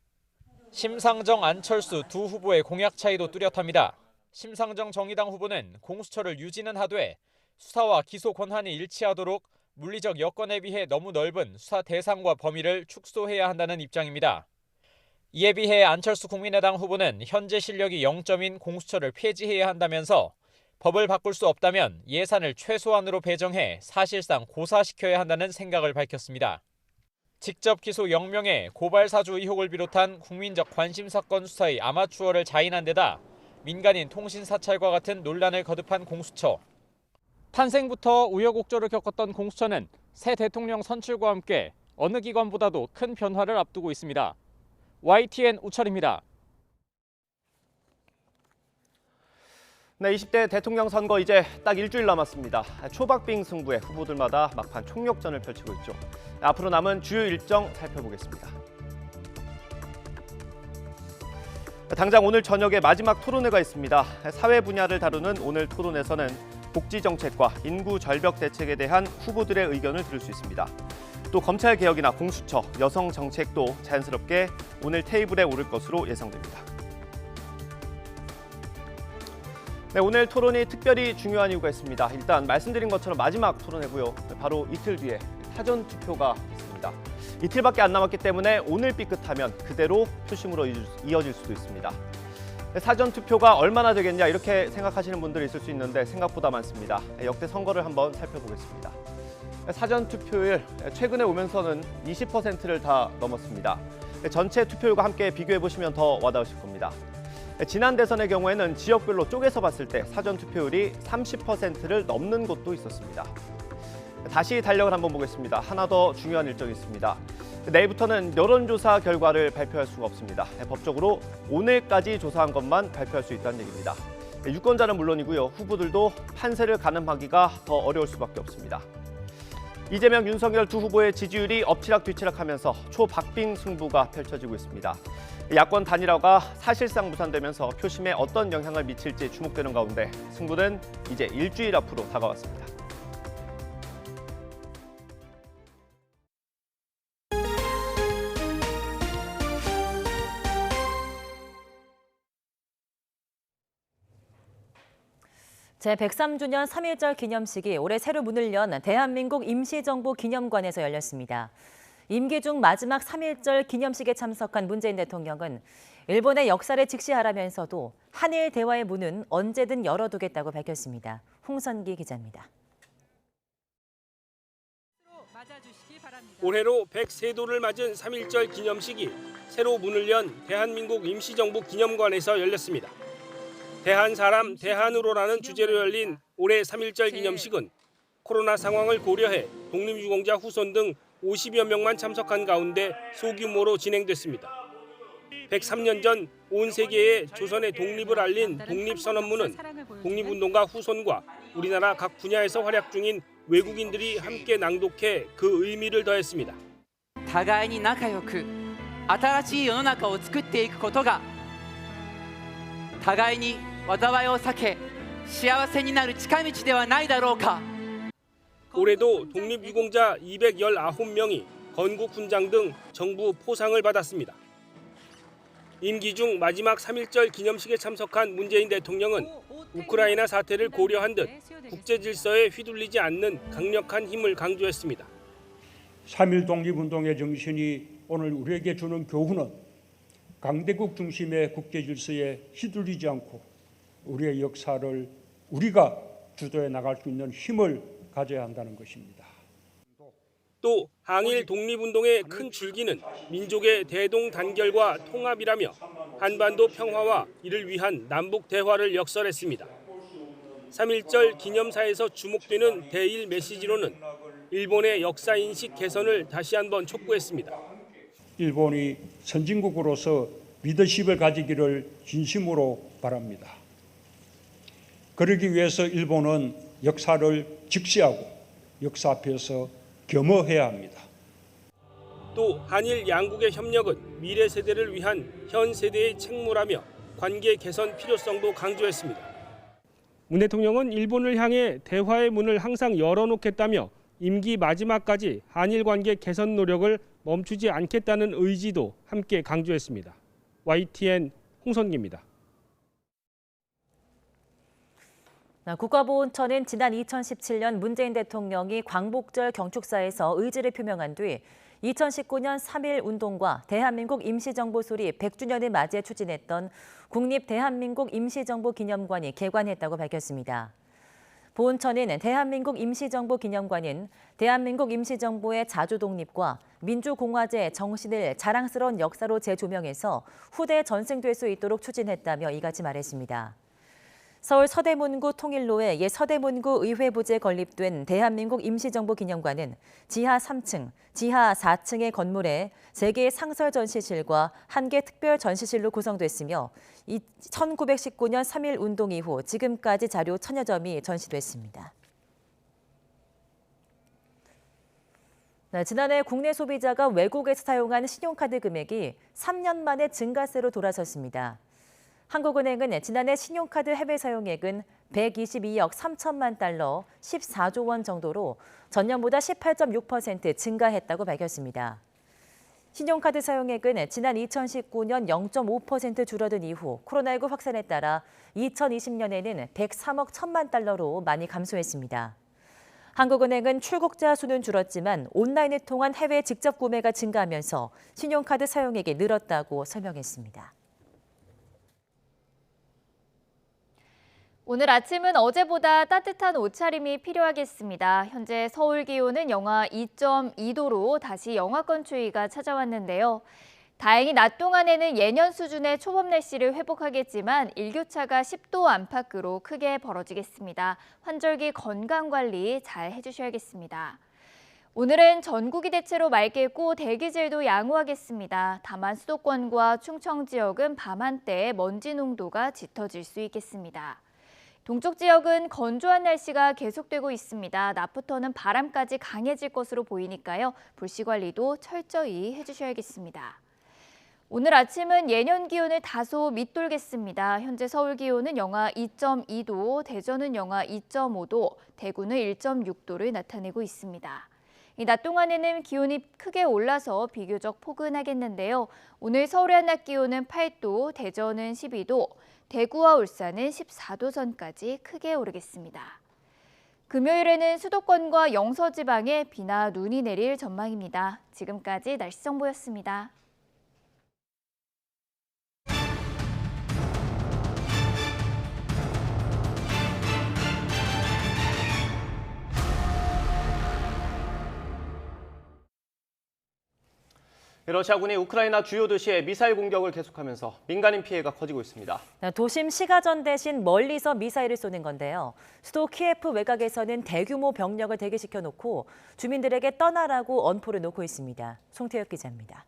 심상정, 안철수 두 후보의 공약 차이도 뚜렷합니다. 심상정 정의당 후보는 공수처를 유지는 하되 수사와 기소 권한이 일치하도록 물리적 여건에 비해 너무 넓은 수사 대상과 범위를 축소해야 한다는 입장입니다. 이에 비해 안철수 국민의당 후보는 현재 실력이 0점인 공수처를 폐지해야 한다면서 법을 바꿀 수 없다면 예산을 최소한으로 배정해 사실상 고사시켜야 한다는 생각을 밝혔습니다. 직접 기소 0명의 고발 사주 의혹을 비롯한 국민적 관심 사건 수사의 아마추어를 자인한 데다 민간인 통신 사찰과 같은 논란을 거듭한 공수처. 탄생부터 우여곡절을 겪었던 공수처는 새 대통령 선출과 함께 어느 기관보다도 큰 변화를 앞두고 있습니다. YTN 우철입니다. 네, 20대 대통령 선거 이제 딱 일주일 남았습니다. 초박빙 승부에 후보들마다 막판 총력전을 펼치고 있죠. 앞으로 남은 주요 일정 살펴보겠습니다. 당장 오늘 저녁에 마지막 토론회가 있습니다. 사회 분야를 다루는 오늘 토론에서는 복지 정책과 인구 절벽 대책에 대한 후보들의 의견을 들을 수 있습니다. 또 검찰 개혁이나 공수처, 여성 정책도 자연스럽게 오늘 테이블에 오를 것으로 예상됩니다. 네, 오늘 토론이 특별히 중요한 이유가 있습니다. 일단 말씀드린 것처럼 마지막 토론회고요. 바로 이틀 뒤에 사전 투표가 있습니다. 이틀밖에 안 남았기 때문에 오늘 삐끗하면 그대로 표심으로 이어질 수도 있습니다. 사전 투표가 얼마나 되겠냐 이렇게 생각하시는 분들이 있을 수 있는데 생각보다 많습니다. 역대 선거를 한번 살펴보겠습니다. 사전 투표율 최근에 오면서는 20%를 다 넘었습니다. 전체 투표율과 함께 비교해 보시면 더 와닿으실 겁니다. 지난 대선의 경우에는 지역별로 쪼개서 봤을 때 사전 투표율이 30%를 넘는 곳도 있었습니다. 다시 달력을 한번 보겠습니다. 하나 더 중요한 일정이 있습니다. 내일부터는 여론조사 결과를 발표할 수가 없습니다. 법적으로 오늘까지 조사한 것만 발표할 수 있다는 얘기입니다. 유권자는 물론이고요. 후보들도 판세를 가늠하기가 더 어려울 수밖에 없습니다. 이재명, 윤석열 두 후보의 지지율이 엎치락뒤치락하면서 초박빙 승부가 펼쳐지고 있습니다. 야권 단일화가 사실상 무산되면서 표심에 어떤 영향을 미칠지 주목되는 가운데 승부는 이제 일주일 앞으로 다가왔습니다. 제103주년 3.1절 기념식이 올해 새로 문을 연 대한민국 임시정부 기념관에서 열렸습니다. 임기 중 마지막 3.1절 기념식에 참석한 문재인 대통령은 일본의 역사를 직시하라면서도 한일 대화의 문은 언제든 열어두겠다고 밝혔습니다. 홍선기 기자입니다. 올해로 103도를 맞은 3.1절 기념식이 새로 문을 연 대한민국 임시정부 기념관에서 열렸습니다. 대한 사람 대한으로라는 주제로 열린 올해 3.1절 기념식은 코로나 상황을 고려해 독립유공자 후손 등 50여 명만 참석한 가운데 소규모로 진행됐습니다. 103년 전 온 세계에 조선의 독립을 알린 독립선언문은 독립운동가 후손과 우리나라 각 분야에서 활약 중인 외국인들이 함께 낭독해 그 의미를 더했습니다. 互いに仲良く新しい世の中を作っていくことが互いに災いを避け幸せになる近道ではないだろうか. 올해도 독립유공자 219명이 건국훈장 등 정부 포상을 받았습니다. 임기 중 마지막 3.1절 기념식에 참석한 문재인 대통령은 우크라이나 사태를 고려한 듯 국제 질서에 휘둘리지 않는 강력한 힘을 강조했습니다. 3.1 독립운동의 정신이 오늘 우리에게 주는 교훈은 강대국 중심의 국제 질서에 휘둘리지 않고 우리의 역사를 우리가 주도해 나갈 수 있는 힘을 가져야 한다는 것입니다. 또 항일 독립운동의 큰 줄기는 민족의 대동단결과 통합이라며 한반도 평화와 이를 위한 남북 대화를 역설했습니다. 3.1절 기념사에서 주목되는 대일 메시지로는 일본의 역사인식 개선을 다시 한번 촉구했습니다. 일본이 선진국으로서 리더십을 가지기를 진심으로 바랍니다. 그러기 위해서 일본은 역사를 직시하고 역사 앞에서 겸허해야 합니다. 또 한일 양국의 협력은 미래 세대를 위한 현 세대의 책무라며 관계 개선 필요성도 강조했습니다. 문 대통령은 일본을 향해 대화의 문을 항상 열어놓겠다며 임기 마지막까지 한일 관계 개선 노력을 멈추지 않겠다는 의지도 함께 강조했습니다. YTN 홍선기입니다. 국가보훈처는 지난 2017년 문재인 대통령이 광복절 경축사에서 의지를 표명한 뒤 2019년 3.1 운동과 대한민국 임시정부 수립 100주년을 맞이해 추진했던 국립대한민국 임시정부 기념관이 개관했다고 밝혔습니다. 보훈처는 대한민국 임시정부 기념관은 대한민국 임시정부의 자주독립과 민주공화제 정신을 자랑스러운 역사로 재조명해서 후대에 전승될 수 있도록 추진했다며 이같이 말했습니다. 서울 서대문구 통일로의 옛 서대문구 의회 부지에 건립된 대한민국 임시정부 기념관은 지하 3층, 지하 4층의 건물에 3개의 상설 전시실과 1개 특별 전시실로 구성됐으며 1919년 3.1 운동 이후 지금까지 자료 1000여 점이 전시됐습니다. 지난해 국내 소비자가 외국에서 사용한 신용카드 금액이 3년 만에 증가세로 돌아섰습니다. 한국은행은 지난해 신용카드 해외 사용액은 122억 3천만 달러, 14조 원 정도로 전년보다 18.6% 증가했다고 밝혔습니다. 신용카드 사용액은 지난 2019년 0.5% 줄어든 이후 코로나19 확산에 따라 2020년에는 103억 1천만 달러로 많이 감소했습니다. 한국은행은 출국자 수는 줄었지만 온라인을 통한 해외 직접 구매가 증가하면서 신용카드 사용액이 늘었다고 설명했습니다. 오늘 아침은 어제보다 따뜻한 옷차림이 필요하겠습니다. 현재 서울 기온은 영하 2.2도로 다시 영하권 추위가 찾아왔는데요. 다행히 낮 동안에는 예년 수준의 초봄 날씨를 회복하겠지만 일교차가 10도 안팎으로 크게 벌어지겠습니다. 환절기 건강관리 잘 해주셔야겠습니다. 오늘은 전국이 대체로 맑겠고 대기질도 양호하겠습니다. 다만 수도권과 충청 지역은 밤 한때 먼지 농도가 짙어질 수 있겠습니다. 동쪽 지역은 건조한 날씨가 계속되고 있습니다. 낮부터는 바람까지 강해질 것으로 보이니까요. 불씨 관리도 철저히 해주셔야겠습니다. 오늘 아침은 예년 기온을 다소 밑돌겠습니다. 현재 서울 기온은 영하 2.2도, 대전은 영하 2.5도, 대구는 1.6도를 나타내고 있습니다. 낮 동안에는 기온이 크게 올라서 비교적 포근하겠는데요. 오늘 서울의 한낮 기온은 8도, 대전은 12도, 대구와 울산은 14도 선까지 크게 오르겠습니다. 금요일에는 수도권과 영서지방에 비나 눈이 내릴 전망입니다. 지금까지 날씨 정보였습니다. 러시아군이 우크라이나 주요 도시에 미사일 공격을 계속하면서 민간인 피해가 커지고 있습니다. 도심 시가전 대신 멀리서 미사일을 쏘는 건데요. 수도 키예프 외곽에서는 대규모 병력을 대기시켜 놓고 주민들에게 떠나라고 엄포를 놓고 있습니다. 송태혁 기자입니다.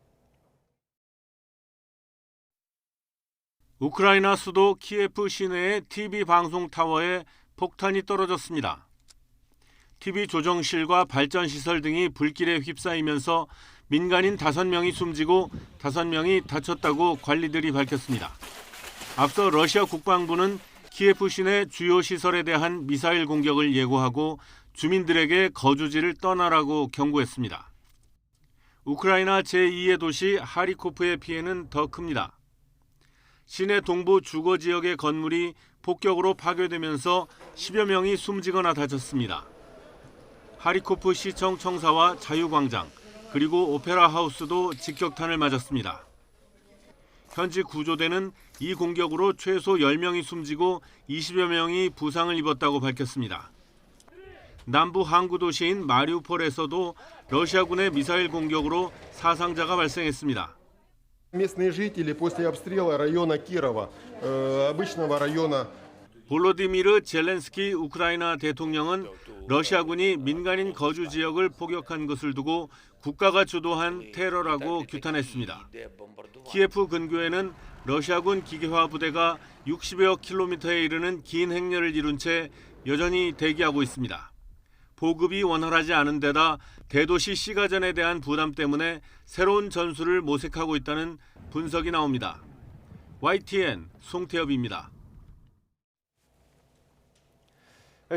우크라이나 수도 키예프 시내의 TV 방송 타워에 폭탄이 떨어졌습니다. TV 조정실과 발전시설 등이 불길에 휩싸이면서 민간인 5명이 숨지고 5명이 다쳤다고 관리들이 밝혔습니다. 앞서 러시아 국방부는 키예프 시내 주요 시설에 대한 미사일 공격을 예고하고 주민들에게 거주지를 떠나라고 경고했습니다. 우크라이나 제2의 도시 하리코프의 피해는 더 큽니다. 시내 동부 주거 지역의 건물이 폭격으로 파괴되면서 10여 명이 숨지거나 다쳤습니다. 하리코프 시청 청사와 자유광장, 그리고 오페라 하우스도 직격탄을 맞았습니다. 현지 구조대는 이 공격으로 최소 10명이 숨지고 20여 명이 부상을 입었다고 밝혔습니다. 남부 항구 도시인 마리우폴에서도 러시아군의 미사일 공격으로 사상자가 발생했습니다. Местные жители после обстрела района Кирова, обычного района. 볼로디미르 젤렌스키 우크라이나 대통령은 러시아군이 민간인 거주 지역을 포격한 것을 두고 국가가 주도한 테러라고 규탄했습니다. 키예프 근교에는 러시아군 기계화 부대가 60여 킬로미터에 이르는 긴 행렬을 이룬 채 여전히 대기하고 있습니다. 보급이 원활하지 않은 데다 대도시 시가전에 대한 부담 때문에 새로운 전술을 모색하고 있다는 분석이 나옵니다. YTN 송태엽입니다.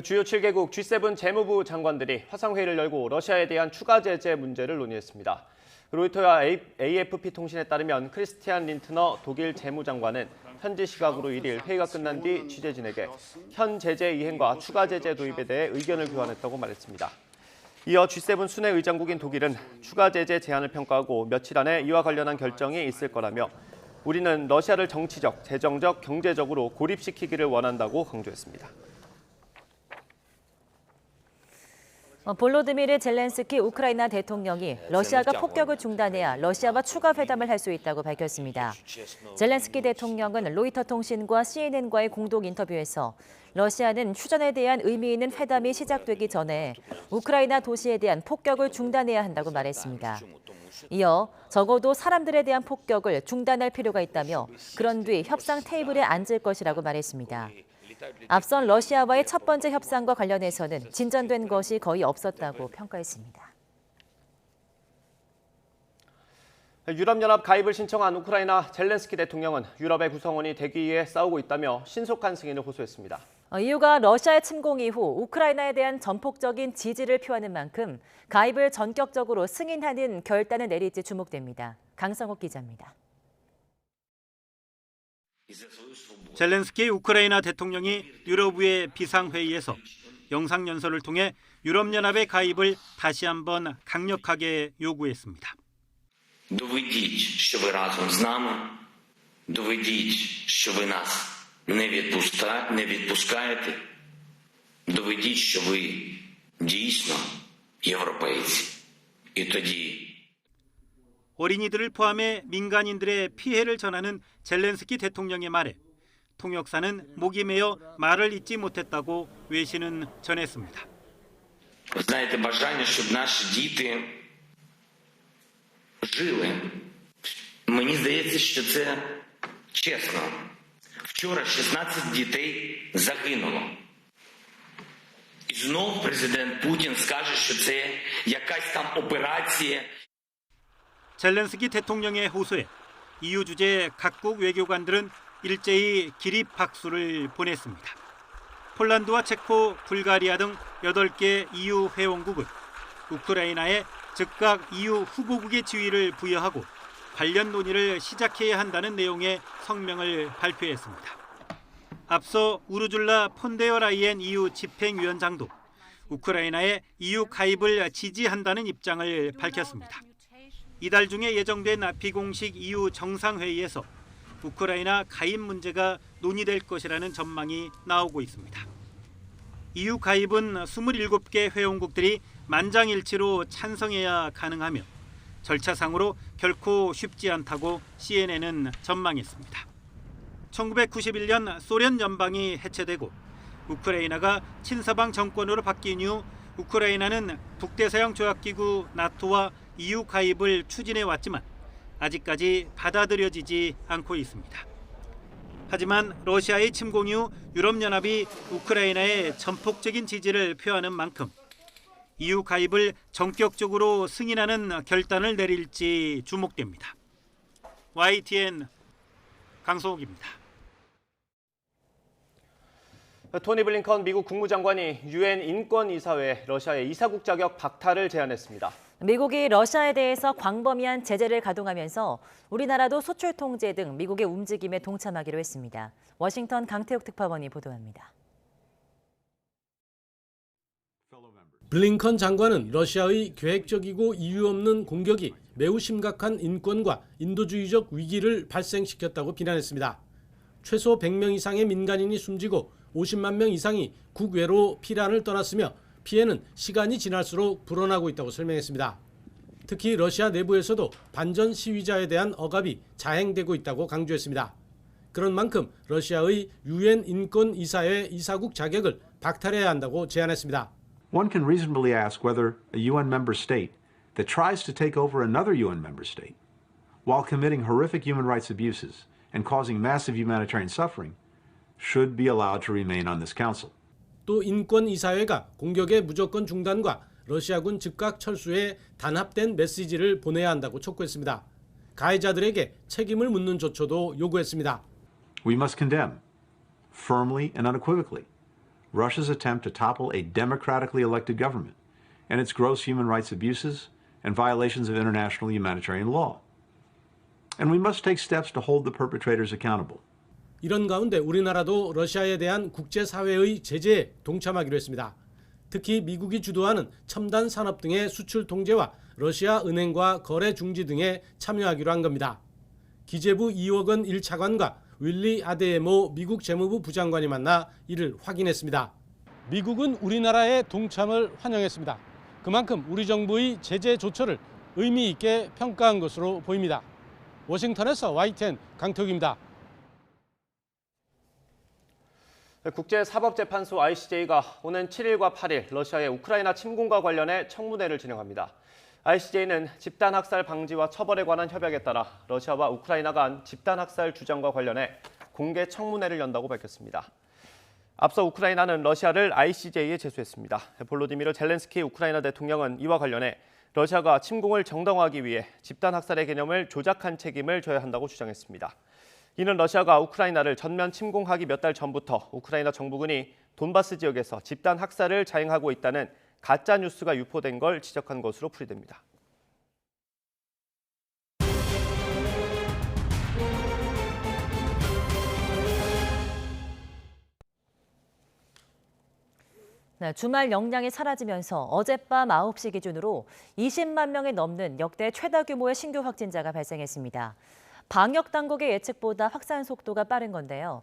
주요 7개국 G7 재무부 장관들이 화상회의를 열고 러시아에 대한 추가 제재 문제를 논의했습니다. 로이터와 AFP 통신에 따르면 크리스티안 린트너 독일 재무장관은 현지 시각으로 1일 회의가 끝난 뒤 취재진에게 현 제재 이행과 추가 제재 도입에 대해 의견을 교환했다고 말했습니다. 이어 G7 순회 의장국인 독일은 추가 제재 제안을 평가하고 며칠 안에 이와 관련한 결정이 있을 거라며 우리는 러시아를 정치적, 재정적, 경제적으로 고립시키기를 원한다고 강조했습니다. 볼로디미르 젤렌스키 우크라이나 대통령이 러시아가 폭격을 중단해야 러시아와 추가 회담을 할 수 있다고 밝혔습니다. 젤렌스키 대통령은 로이터 통신과 CNN과의 공동 인터뷰에서 러시아는 휴전에 대한 의미 있는 회담이 시작되기 전에 우크라이나 도시에 대한 폭격을 중단해야 한다고 말했습니다. 이어 적어도 사람들에 대한 폭격을 중단할 필요가 있다며 그런 뒤 협상 테이블에 앉을 것이라고 말했습니다. 앞선 러시아와의 첫 번째 협상과 관련해서는 진전된 것이 거의 없었다고 평가했습니다. 유럽연합 가입을 신청한 우크라이나 젤렌스키 대통령은 유럽의 구성원이 되기 위해 싸우고 있다며 신속한 승인을 호소했습니다. 이유가 러시아의 침공 이후 우크라이나에 대한 전폭적인 지지를 표하는 만큼 가입을 전격적으로 승인하는 결단을 내릴지 주목됩니다. 강성욱 기자입니다. 젤렌스키 우크라이나 대통령이 유럽의 비상회의에서 영상연설을 통해 유럽연합의 가입을 다시 한번 강력하게 요구했습니다. Доведіть, що ви разом з нами. Доведіть, що ви нас не відпускаєте. Доведіть, що ви дійсно європейці. І тоді 어린이들을 포함해 민간인들의 피해를 전하는 젤렌스키 대통령의 말에 통역사는 목이 메어 말을 잇지 못했다고 외신은 전했습니다. знаєте, бажання, щоб наші діти жили. Мені здається, що це чесно. Вчора 16 дітей загинуло. І знов президент Путін скаже, що це якась там операція. 젤렌스키 대통령의 호소에 EU 주재 각국 외교관들은 일제히 기립 박수를 보냈습니다. 폴란드와 체코, 불가리아 등 8개 EU 회원국은 우크라이나에 즉각 EU 후보국의 지위를 부여하고 관련 논의를 시작해야 한다는 내용의 성명을 발표했습니다. 앞서 우르줄라 폰데어 라이엔 EU 집행위원장도 우크라이나의 EU 가입을 지지한다는 입장을 밝혔습니다. 이달 중에 예정된 비공식 EU 정상회의에서 우크라이나 가입 문제가 논의될 것이라는 전망이 나오고 있습니다. EU 가입은 27개 회원국들이 만장일치로 찬성해야 가능하며 절차상으로 결코 쉽지 않다고 CNN은 전망했습니다. 1991년 소련 연방이 해체되고 우크라이나가 친서방 정권으로 바뀐 이후 우크라이나는 북대서양 조약기구 나토와 EU 가입을 추진해 왔지만 아직까지 받아들여지지 않고 있습니다. 하지만 러시아의 침공 이후 유럽연합이 우크라이나에 전폭적인 지지를 표하는 만큼 EU 가입을 전격적으로 승인하는 결단을 내릴지 주목됩니다. YTN 강성욱입니다. 토니 블링컨 미국 국무장관이 UN 인권이사회에 러시아의 이사국 자격 박탈을 제안했습니다. 미국이 러시아에 대해서 광범위한 제재를 가동하면서 우리나라도 수출 통제 등 미국의 움직임에 동참하기로 했습니다. 워싱턴 강태욱 특파원이 보도합니다. 블링컨 장관은 러시아의 계획적이고 이유 없는 공격이 매우 심각한 인권과 인도주의적 위기를 발생시켰다고 비난했습니다. 최소 100명 이상의 민간인이 숨지고 50만 명 이상이 국외로 피난을 떠났으며 피해는 시간이 지날수록 불어나고 있다고 설명했습니다. 특히 러시아 내부에서도 반전 시위자에 대한 억압이 자행되고 있다고 강조했습니다. 그런 만큼 러시아의 UN 인권이사회 이사국 자격을 박탈해야 한다고 제안했습니다. One can reasonably ask whether a UN member state that tries to take over another UN member state while committing horrific human rights abuses and causing massive humanitarian suffering should be allowed to remain on this council. 또 인권이사회가 공격의 무조건 중단과 러시아군 즉각 철수에 단합된 메시지를 보내야 한다고 촉구했습니다. 가해자들에게 책임을 묻는 조처도 요구했습니다. We must condemn firmly and unequivocally Russia's attempt to topple a democratically elected government and its gross human rights abuses and violations of international humanitarian law. And we must take steps to hold the perpetrators accountable. 이런 가운데 우리나라도 러시아에 대한 국제사회의 제재에 동참하기로 했습니다. 특히 미국이 주도하는 첨단 산업 등의 수출 통제와 러시아 은행과 거래 중지 등에 참여하기로 한 겁니다. 기재부 2억 원 1차관과 윌리 아데에모 미국 재무부 부장관이 만나 이를 확인했습니다. 미국은 우리나라의 동참을 환영했습니다. 그만큼 우리 정부의 제재 조처를 의미 있게 평가한 것으로 보입니다. 워싱턴에서 YTN 강태욱입니다. 국제사법재판소 ICJ가 오는 7일과 8일 러시아의 우크라이나 침공과 관련해 청문회를 진행합니다. ICJ는 집단학살 방지와 처벌에 관한 협약에 따라 러시아와 우크라이나 간 집단학살 주장과 관련해 공개 청문회를 연다고 밝혔습니다. 앞서 우크라이나는 러시아를 ICJ에 제소했습니다. 볼로디미르 젤렌스키 우크라이나 대통령은 이와 관련해 러시아가 침공을 정당화하기 위해 집단학살의 개념을 조작한 책임을 져야 한다고 주장했습니다. 이는 러시아가 우크라이나를 전면 침공하기 몇 달 전부터 우크라이나 정부군이 돈바스 지역에서 집단 학살을 자행하고 있다는 가짜 뉴스가 유포된 걸 지적한 것으로 풀이됩니다. 주말 영량이 사라지면서 어젯밤 9시 기준으로 20만 명이 넘는 역대 최다 규모의 신규 확진자가 발생했습니다. 방역 당국의 예측보다 확산 속도가 빠른 건데요.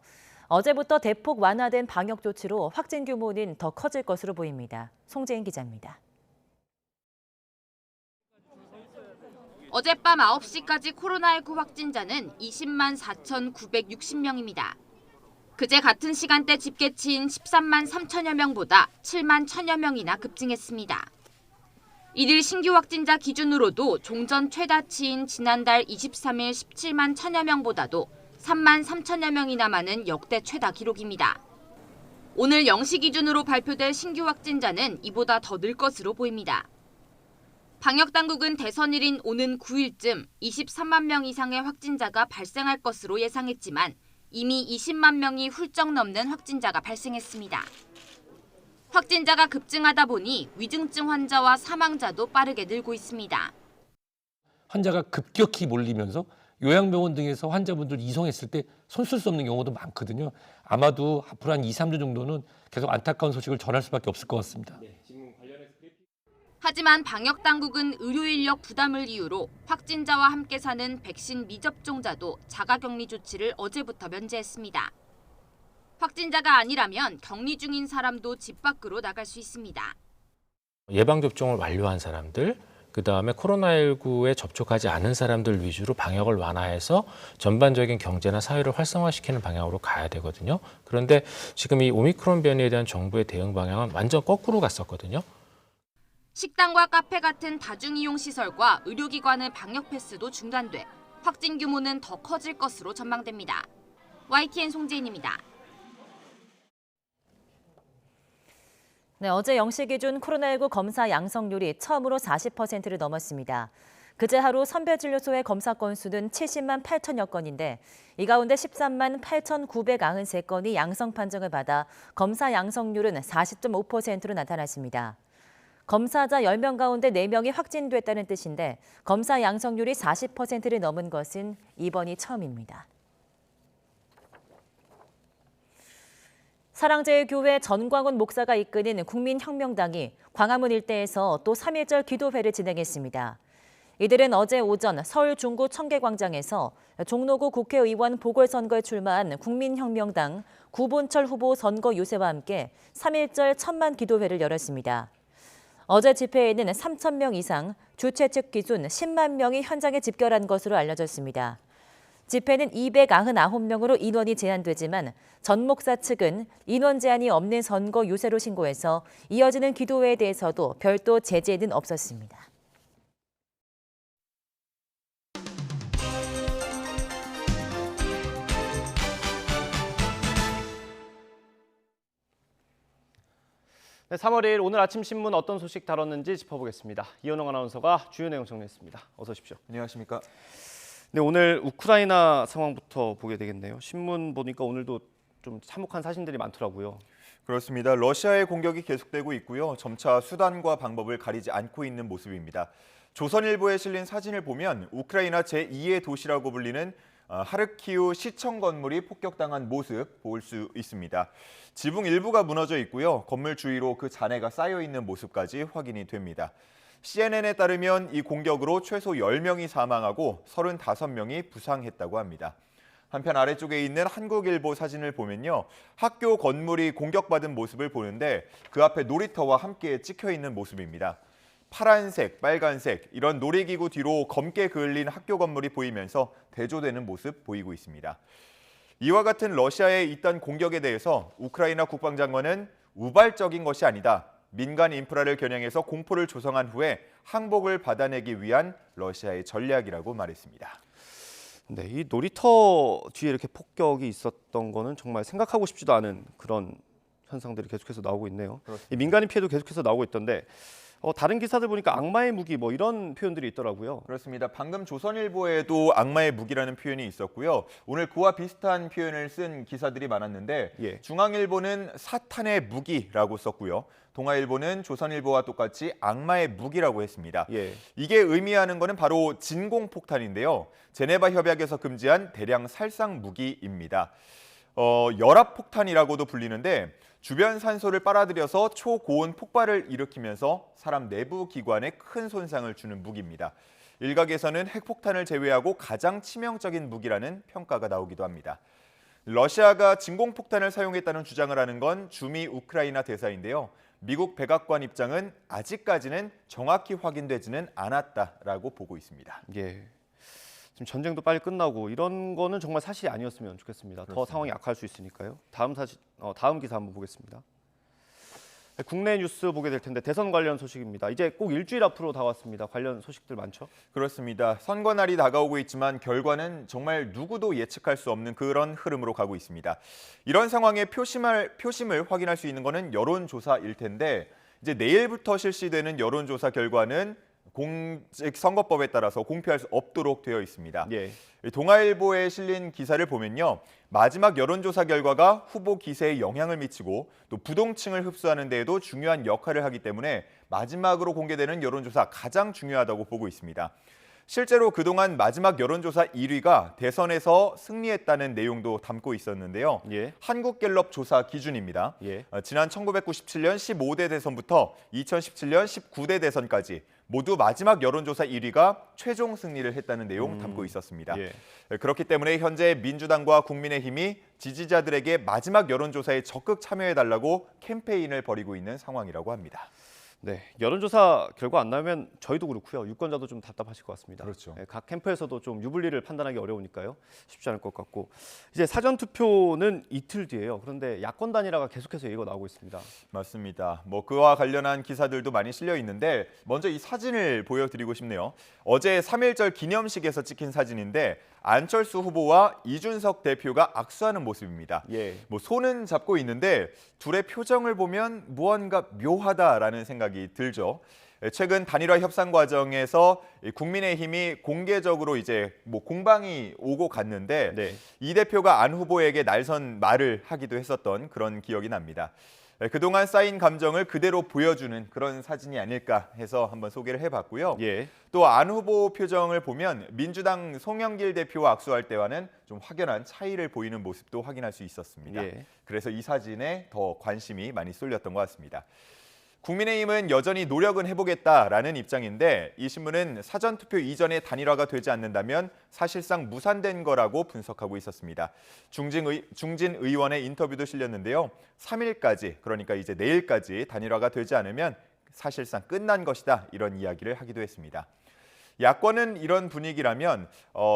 어제부터 대폭 완화된 방역 조치로 확진 규모는 더 커질 것으로 보입니다. 송재인 기자입니다. 어젯밤 9시까지 코로나19 확진자는 20만 4,960명입니다. 그제 같은 시간대 집계치인 13만 3천여 명보다 7만 1천여 명이나 급증했습니다. 이들 신규 확진자 기준으로도 종전 최다치인 지난달 23일 17만 1천여 명보다도 3만 3천여 명이나 많은 역대 최다 기록입니다. 오늘 0시 기준으로 발표될 신규 확진자는 이보다 더 늘 것으로 보입니다. 방역당국은 대선일인 오는 9일쯤 23만 명 이상의 확진자가 발생할 것으로 예상했지만 이미 20만 명이 훌쩍 넘는 확진자가 발생했습니다. 확진자가 급증하다 보니 위중증 환자와 사망자도 빠르게 늘고 있습니다. 환자가 급격히 몰리면서 요양병원 등에서 환자분들 이송했을 때 손 쓸 수 없는 경우도 많거든요. 아마도 앞으로 한 2, 3주 정도는 계속 안타까운 소식을 전할 수밖에 없을 것 같습니다. 하지만 방역당국은 의료인력 부담을 이유로 확진자와 함께 사는 백신 미접종자도 자가격리 조치를 어제부터 면제했습니다. 확진자가 아니라면 격리 중인 사람도 집 밖으로 나갈 수 있습니다. 예방접종을 완료한 사람들, 그다음에 코로나19에 접촉하지 않은 사람들 위주로 방역을 완화해서 전반적인 경제나 사회를 활성화시키는 방향으로 가야 되거든요. 그런데 지금 이 오미크론 변이에 대한 정부의 대응 방향은 완전 거꾸로 갔었거든요. 식당과 카페 같은 다중이용 시설과 의료기관의 방역 패스도 중단돼 확진 규모는 더 커질 것으로 전망됩니다. YTN 송재인입니다. 네, 어제 0시 기준 코로나19 검사 양성률이 처음으로 40%를 넘었습니다. 그제 하루 선별진료소의 검사 건수는 70만 8천여 건인데 이 가운데 13만 8,993건이 양성 판정을 받아 검사 양성률은 40.5%로 나타났습니다. 검사자 10명 가운데 4명이 확진됐다는 뜻인데 검사 양성률이 40%를 넘은 것은 이번이 처음입니다. 사랑제일교회 전광훈 목사가 이끄는 국민혁명당이 광화문 일대에서 또 3.1절 기도회를 진행했습니다. 이들은 어제 오전 서울 중구 청계광장에서 종로구 국회의원 보궐선거에 출마한 국민혁명당 구본철 후보 선거 유세와 함께 3.1절 천만 기도회를 열었습니다. 어제 집회에는 3,000명 이상, 주최 측 기준 10만 명이 현장에 집결한 것으로 알려졌습니다. 집회는 299명으로 인원이 제한되지만 전 목사 측은 인원 제한이 없는 선거 유세로 신고해서 이어지는 기도회에 대해서도 별도 제재는 없었습니다. 네, 3월 1일 오늘 아침 신문 어떤 소식 다뤘는지 짚어보겠습니다. 이현웅 아나운서가 주요 내용 정리했습니다. 어서 오십시오. 안녕하십니까. 네, 오늘 우크라이나 상황부터 보게 되겠네요. 신문 보니까 오늘도 좀 참혹한 사진들이 많더라고요. 그렇습니다. 러시아의 공격이 계속되고 있고요. 점차 수단과 방법을 가리지 않고 있는 모습입니다. 조선일보에 실린 사진을 보면 우크라이나 제2의 도시라고 불리는 하르키우 시청 건물이 폭격당한 모습 볼 수 있습니다. 지붕 일부가 무너져 있고요. 건물 주위로 그 잔해가 쌓여 있는 모습까지 확인이 됩니다. CNN에 따르면 이 공격으로 최소 10명이 사망하고 35명이 부상했다고 합니다. 한편 아래쪽에 있는 한국일보 사진을 보면요. 학교 건물이 공격받은 모습을 보는데 그 앞에 놀이터와 함께 찍혀 있는 모습입니다. 파란색, 빨간색 이런 놀이기구 뒤로 검게 그을린 학교 건물이 보이면서 대조되는 모습 보이고 있습니다. 이와 같은 러시아의 이딴 공격에 대해서 우크라이나 국방장관은 우발적인 것이 아니다. 민간 인프라를 겨냥해서 공포를 조성한 후에 항복을 받아내기 위한 러시아의 전략이라고 말했습니다. 네, 이 놀이터 뒤에 이렇게 폭격이 있었던 거는 정말 생각하고 싶지도 않은 그런 현상들이 계속해서 나오고 있네요. 이 민간인 피해도 계속해서 나오고 있던데 다른 기사들 보니까 악마의 무기 뭐 이런 표현들이 있더라고요. 그렇습니다. 방금 조선일보에도 악마의 무기라는 표현이 있었고요. 오늘 그와 비슷한 표현을 쓴 기사들이 많았는데 중앙일보는 사탄의 무기라고 썼고요. 동아일보는 조선일보와 똑같이 악마의 무기라고 했습니다. 이게 의미하는 것은 바로 진공폭탄인데요. 제네바 협약에서 금지한 대량 살상 무기입니다. 열압폭탄이라고도 불리는데 주변 산소를 빨아들여서 초고온 폭발을 일으키면서 사람 내부 기관에 큰 손상을 주는 무기입니다. 일각에서는 핵폭탄을 제외하고 가장 치명적인 무기라는 평가가 나오기도 합니다. 러시아가 진공폭탄을 사용했다는 주장을 하는 건 주미 우크라이나 대사인데요. 미국 백악관 입장은 아직까지는 정확히 확인되지는 않았다라고 보고 있습니다. 지금 전쟁도 빨리 끝나고 이런 거는 정말 사실이 아니었으면 좋겠습니다. 그렇습니다. 더 상황이 악할 수 있으니까요. 다음 기사 한번 보겠습니다. 국내 뉴스 보게 될 텐데 대선 관련 소식입니다. 이제 꼭 일주일 앞으로 다가왔습니다. 관련 소식들 많죠? 그렇습니다. 선거 날이 다가오고 있지만 결과는 정말 누구도 예측할 수 없는 그런 흐름으로 가고 있습니다. 이런 상황에 표심을 확인할 수 있는 것은 여론조사일 텐데 이제 내일부터 실시되는 여론조사 결과는 공직선거법에 따라서 공표할 수 없도록 되어 있습니다. 동아일보에 실린 기사를 보면요. 마지막 여론조사 결과가 후보 기세에 영향을 미치고 또 부동층을 흡수하는 데에도 중요한 역할을 하기 때문에 마지막으로 공개되는 여론조사 가장 중요하다고 보고 있습니다. 실제로 그동안 마지막 여론조사 1위가 대선에서 승리했다는 내용도 담고 있었는데요. 한국갤럽 조사 기준입니다. 지난 1997년 15대 대선부터 2017년 19대 대선까지 모두 마지막 여론조사 1위가 최종 승리를 했다는 내용 담고 있었습니다. 그렇기 때문에 현재 민주당과 국민의힘이 지지자들에게 마지막 여론조사에 적극 참여해달라고 캠페인을 벌이고 있는 상황이라고 합니다. 네, 여론조사 결과 안 나오면 저희도 그렇고요. 유권자도 좀 답답하실 것 같습니다. 그렇죠. 네, 각 캠프에서도 좀 유불리를 판단하기 어려우니까요. 쉽지 않을 것 같고. 이제 사전 투표는 이틀 뒤에요. 그런데 야권 단일화가 계속해서 얘기가 나오고 있습니다. 맞습니다. 뭐 그와 관련한 기사들도 많이 실려 있는데 먼저 이 사진을 보여드리고 싶네요. 어제 3.1절 기념식에서 찍힌 사진인데 안철수 후보와 이준석 대표가 악수하는 모습입니다. 예. 뭐 손은 잡고 있는데 둘의 표정을 보면 무언가 묘하다라는 생각이 들죠. 최근 단일화 협상 과정에서 국민의힘이 공개적으로 이제 뭐 공방이 오고 갔는데 네. 이 대표가 안 후보에게 날선 말을 하기도 했었던 그런 기억이 납니다. 그동안 쌓인 감정을 그대로 보여주는 그런 사진이 아닐까 해서 한번 소개를 해봤고요. 예. 또 안 후보 표정을 보면 민주당 송영길 대표와 악수할 때와는 좀 확연한 차이를 보이는 모습도 확인할 수 있었습니다. 예. 그래서 이 사진에 더 관심이 많이 쏠렸던 것 같습니다. 국민의힘은 여전히 노력은 해보겠다라는 입장인데 이 신문은 사전투표 이전에 단일화가 되지 않는다면 사실상 무산된 거라고 분석하고 있었습니다. 중진 의원의 인터뷰도 실렸는데요. 3일까지 그러니까 이제 내일까지 단일화가 되지 않으면 사실상 끝난 것이다 이런 이야기를 하기도 했습니다. 야권은 이런 분위기라면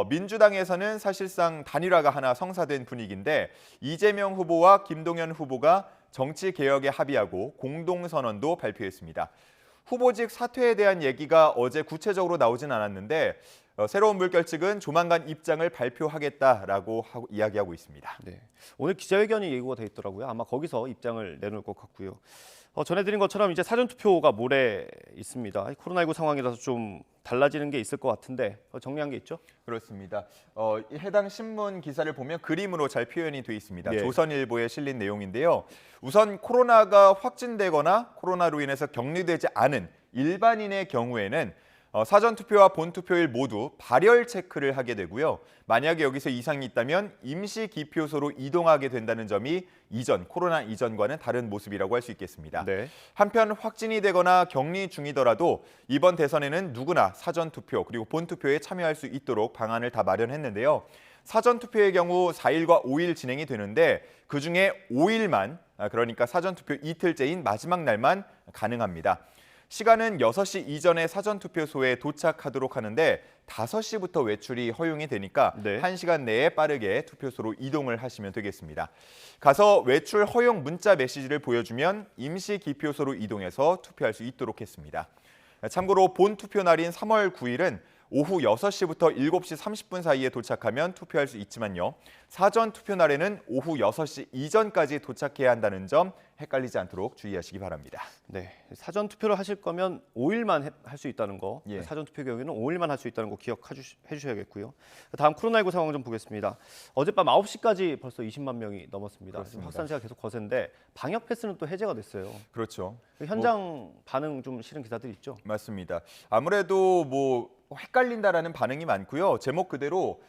민주당에서는 사실상 단일화가 하나 성사된 분위기인데 이재명 후보와 김동연 후보가 정치개혁에 합의하고 공동선언도 발표했습니다. 후보직 사퇴에 대한 얘기가 어제 구체적으로 나오진 않았는데 새로운 물결 측은 조만간 입장을 발표하겠다라고 이야기하고 있습니다. 네. 오늘 기자회견이 예고가 돼 있더라고요. 아마 거기서 입장을 내놓을 것 같고요. 전해드린 것처럼 이제 사전투표가 모레 있습니다. 코로나19 상황이라서 좀 달라지는 게 있을 것 같은데 정리한 게 있죠? 그렇습니다. 해당 신문 기사를 보면 그림으로 잘 표현이 돼 있습니다. 예. 조선일보에 실린 내용인데요. 우선 코로나가 확진되거나 코로나로 인해서 격리되지 않은 일반인의 경우에는 사전투표와 본투표일 모두 발열 체크를 하게 되고요. 만약에 여기서 이상이 있다면 임시 기표소로 이동하게 된다는 점이 코로나 이전과는 다른 모습이라고 할 수 있겠습니다. 네. 한편 확진이 되거나 격리 중이더라도 이번 대선에는 누구나 사전투표 그리고 본투표에 참여할 수 있도록 방안을 다 마련했는데요. 사전투표의 경우 4일과 5일 진행이 되는데 그중에 5일만 그러니까 사전투표 이틀째인 마지막 날만 가능합니다. 시간은 6시 이전에 사전투표소에 도착하도록 하는데 5시부터 외출이 허용이 되니까 네. 1시간 내에 빠르게 투표소로 이동을 하시면 되겠습니다. 가서 외출 허용 문자 메시지를 보여주면 임시 기표소로 이동해서 투표할 수 있도록 했습니다. 참고로 본 투표 날인 3월 9일은 오후 6시부터 7시 30분 사이에 도착하면 투표할 수 있지만요. 사전 투표 날에는 오후 6시 이전까지 도착해야 한다는 점 헷갈리지 않도록 주의하시기 바랍니다. 네, 사전 투표를 하실 거면 5일만 할 수 있다는 거, 예. 사전 투표 경우에는 5일만 할 수 있다는 거 기억해 주셔야겠고요. 다음 코로나19 상황 좀 보겠습니다. 어젯밤 9시까지 벌써 20만 명이 넘었습니다. 그렇습니다. 확산세가 계속 거센데 방역 패스는 또 해제가 됐어요. 그렇죠. 현장 반응 좀 실은 기사들이 있죠. 맞습니다. 아무래도 헷갈린다라는 반응이 많고요. 제목 그대로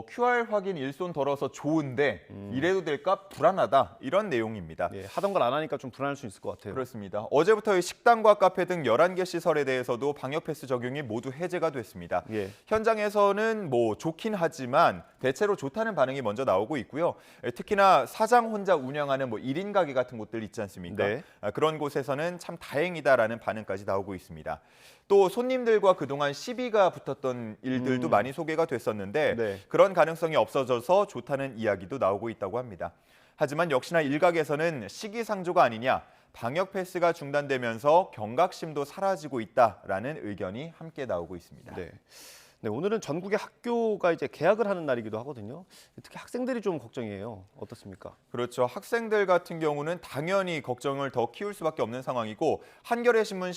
QR 확인 일손 덜어서 좋은데 이래도 될까 불안하다 이런 내용입니다. 예, 하던 걸 안 하니까 좀 불안할 수 있을 것 같아요. 그렇습니다. 어제부터 식당과 카페 등 11개 시설에 대해서도 방역 패스 적용이 모두 해제가 됐습니다. 예. 현장에서는 좋긴 하지만 대체로 좋다는 반응이 먼저 나오고 있고요. 특히나 사장 혼자 운영하는 1인 가게 같은 곳들 있지 않습니까? 네. 그런 곳에서는 참 다행이다라는 반응까지 나오고 있습니다. 또 손님들과 그동안 시비가 붙었던 일들도 많이 소개가 됐었는데 네. 그런 가능성이 없어져서 좋다는 이야기도 나오고 있다고 합니다. 하지만 역시나 일각에서는 시기상조가 아니냐, 방역 패스가 중단되면서 경각심도 사라지고 있다라는 의견이 함께 나오고 있습니다. 네. 네, 오늘은 전국의 학교가 이제 개학을 하는 날이기도 하거든요. 특히 학생들이 좀 걱정이에요. 어떻습니까? 그렇죠. 학생들 같은 경우는 당연히 걱정을 더 키울 수밖에 없는 상황이고 한겨레 신문에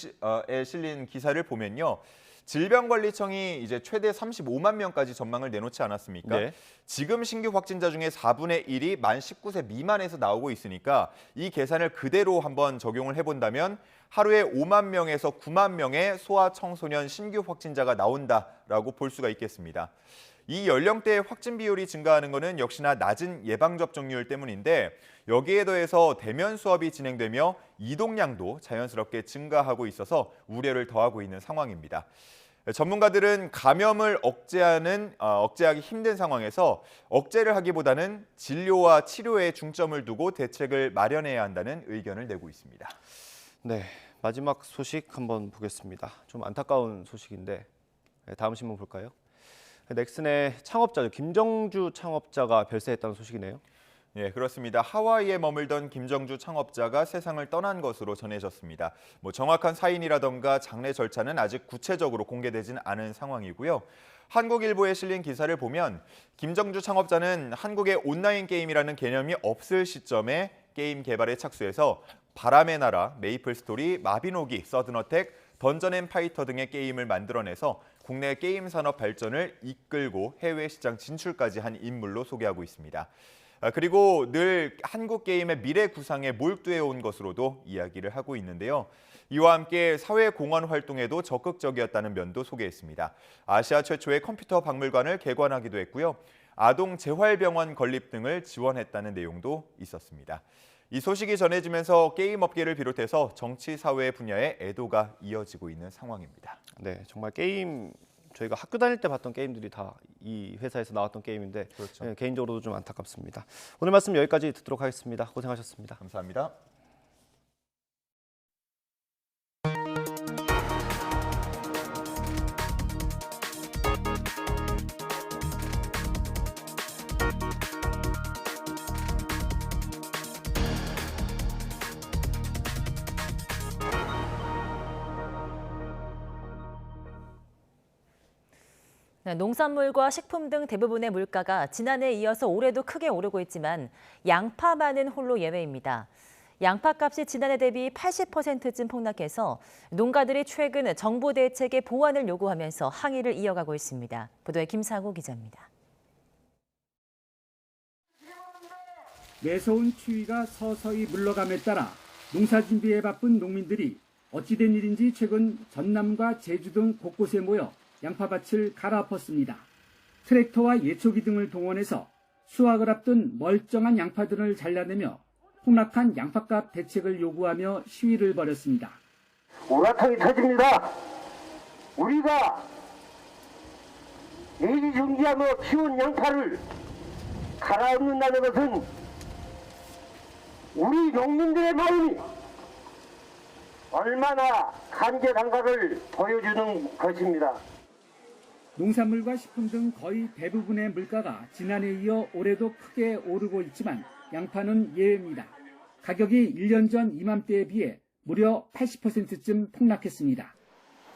실린 기사를 보면요. 질병관리청이 이제 최대 35만 명까지 전망을 내놓지 않았습니까? 네. 지금 신규 확진자 중에 4분의 1이 만 19세 미만에서 나오고 있으니까 이 계산을 그대로 한번 적용을 해본다면 하루에 5만 명에서 9만 명의 소아청소년 신규 확진자가 나온다라고 볼 수가 있겠습니다. 이 연령대의 확진 비율이 증가하는 것은 역시나 낮은 예방접종률 때문인데 여기에 더해서 대면 수업이 진행되며 이동량도 자연스럽게 증가하고 있어서 우려를 더하고 있는 상황입니다. 전문가들은 감염을 억제하기 힘든 상황에서 억제를 하기보다는 진료와 치료에 중점을 두고 대책을 마련해야 한다는 의견을 내고 있습니다. 네, 마지막 소식 한번 보겠습니다. 좀 안타까운 소식인데 다음 신문 볼까요? 넥슨의 창업자죠. 김정주 창업자가 별세했다는 소식이네요. 예, 그렇습니다. 하와이에 머물던 김정주 창업자가 세상을 떠난 것으로 전해졌습니다. 정확한 사인이라던가 장례 절차는 아직 구체적으로 공개되진 않은 상황이고요. 한국일보에 실린 기사를 보면 김정주 창업자는 한국에 온라인 게임이라는 개념이 없을 시점에 게임 개발에 착수해서 바람의 나라, 메이플 스토리, 마비노기, 서든어택, 던전 앤 파이터 등의 게임을 만들어내서 국내 게임 산업 발전을 이끌고 해외 시장 진출까지 한 인물로 소개하고 있습니다. 그리고 늘 한국 게임의 미래 구상에 몰두해온 것으로도 이야기를 하고 있는데요. 이와 함께 사회 공헌 활동에도 적극적이었다는 면도 소개했습니다. 아시아 최초의 컴퓨터 박물관을 개관하기도 했고요. 아동 재활병원 건립 등을 지원했다는 내용도 있었습니다. 이 소식이 전해지면서 게임 업계를 비롯해서 정치, 사회 분야의 애도가 이어지고 있는 상황입니다. 네, 정말 게임 저희가 학교 다닐 때 봤던 게임들이 다 이 회사에서 나왔던 게임인데 그렇죠. 네, 개인적으로도 좀 안타깝습니다. 오늘 말씀 여기까지 듣도록 하겠습니다. 고생하셨습니다. 감사합니다. 네, 농산물과 식품 등 대부분의 물가가 지난해에 이어서 올해도 크게 오르고 있지만 양파만은 홀로 예외입니다. 양파값이 지난해 대비 80%쯤 폭락해서 농가들이 최근 정부 대책의 보완을 요구하면서 항의를 이어가고 있습니다. 보도에 김사구 기자입니다. 매서운 추위가 서서히 물러감에 따라 농사 준비에 바쁜 농민들이 어찌된 일인지 최근 전남과 제주 등 곳곳에 모여 양파밭을 갈아엎었습니다. 트랙터와 예초기 등을 동원해서 수확을 앞둔 멀쩡한 양파들을 잘라내며 폭락한 양파값 대책을 요구하며 시위를 벌였습니다. 우라통이 터집니다. 우리가 애지중지하며 키운 양파를 갈아엎는다는 것은 우리 농민들의 마음이 얼마나 간절한가를 보여주는 것입니다. 농산물과 식품 등 거의 대부분의 물가가 지난해에 이어 올해도 크게 오르고 있지만 양파는 예외입니다. 가격이 1년 전 이맘때에 비해 무려 80%쯤 폭락했습니다.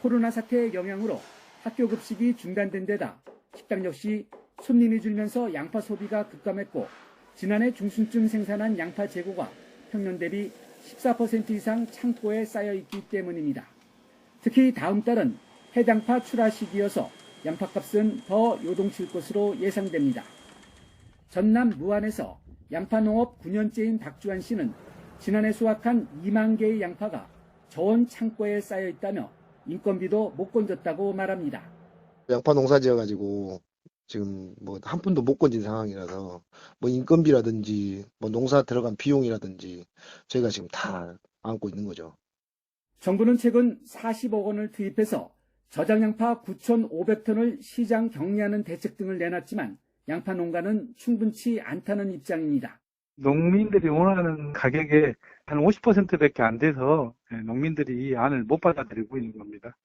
코로나 사태의 영향으로 학교 급식이 중단된 데다 식당 역시 손님이 줄면서 양파 소비가 급감했고 지난해 중순쯤 생산한 양파 재고가 평년 대비 14% 이상 창고에 쌓여 있기 때문입니다. 특히 다음 달은 해당파 출하 시기여서 양파값은 더 요동칠 것으로 예상됩니다. 전남 무안에서 양파 농업 9년째인 박주환 씨는 지난해 수확한 2만 개의 양파가 저온 창고에 쌓여 있다며 인건비도 못 건졌다고 말합니다. 양파 농사 지어가지고 지금 한 푼도 못 건진 상황이라서 인건비라든지 농사 들어간 비용이라든지 저희가 지금 다 안고 있는 거죠. 정부는 최근 40억 원을 투입해서 저장양파 9,500톤을 시장 격리하는 대책 등을 내놨지만 양파 농가는 충분치 않다는 입장입니다. 농민들이 원하는 가격에 한 50%밖에 안 돼서 농민들이 이 안을 못 받아들이고 있는 겁니다.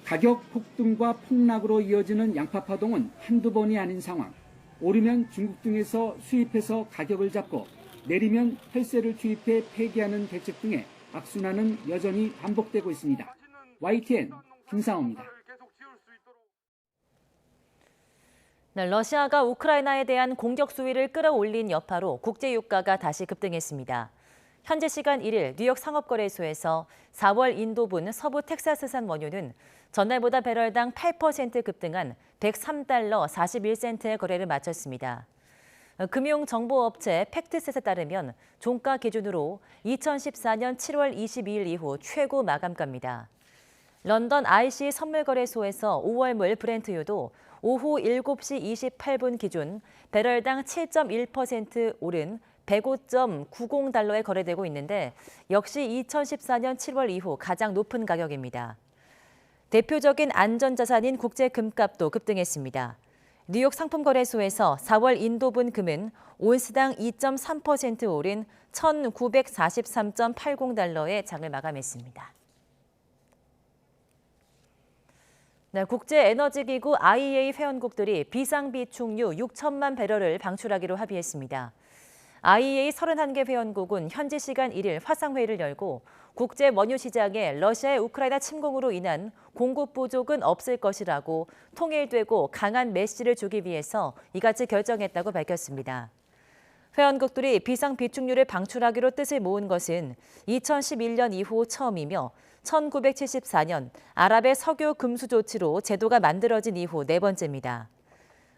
가격 폭등과 폭락으로 이어지는 양파 파동은 한두 번이 아닌 상황. 오르면 중국 등에서 수입해서 가격을 잡고 내리면 혈세를 투입해 폐기하는 대책 등의 악순환은 여전히 반복되고 있습니다. YTN 김상호입니다. 네, 러시아가 우크라이나에 대한 공격 수위를 끌어올린 여파로 국제 유가가 다시 급등했습니다. 현재 시간 1일 뉴욕 상업거래소에서 4월 인도분 서부 텍사스산 원유는 전날보다 배럴당 8% 급등한 103달러 41센트의 거래를 마쳤습니다. 금융정보업체 팩트셋에 따르면 종가 기준으로 2014년 7월 22일 이후 최고 마감가입니다. 런던 IC 선물거래소에서 5월물 브렌트유도 오후 7시 28분 기준 배럴당 7.1% 오른 105.90달러에 거래되고 있는데 역시 2014년 7월 이후 가장 높은 가격입니다. 대표적인 안전자산인 국제금값도 급등했습니다. 뉴욕 상품거래소에서 4월 인도분 금은 온스당 2.3% 오른 1,943.80달러에 장을 마감했습니다. 네, 국제에너지기구 IEA 회원국들이 비상비축유 6천만 배럴을 방출하기로 합의했습니다. IEA 31개 회원국은 현지 시간 1일 화상회의를 열고 국제 원유 시장에 러시아의 우크라이나 침공으로 인한 공급 부족은 없을 것이라고 통일되고 강한 메시지를 주기 위해서 이같이 결정했다고 밝혔습니다. 회원국들이 비상비축유를 방출하기로 뜻을 모은 것은 2011년 이후 처음이며 1974년 아랍의 석유 금수 조치로 제도가 만들어진 이후 네 번째입니다.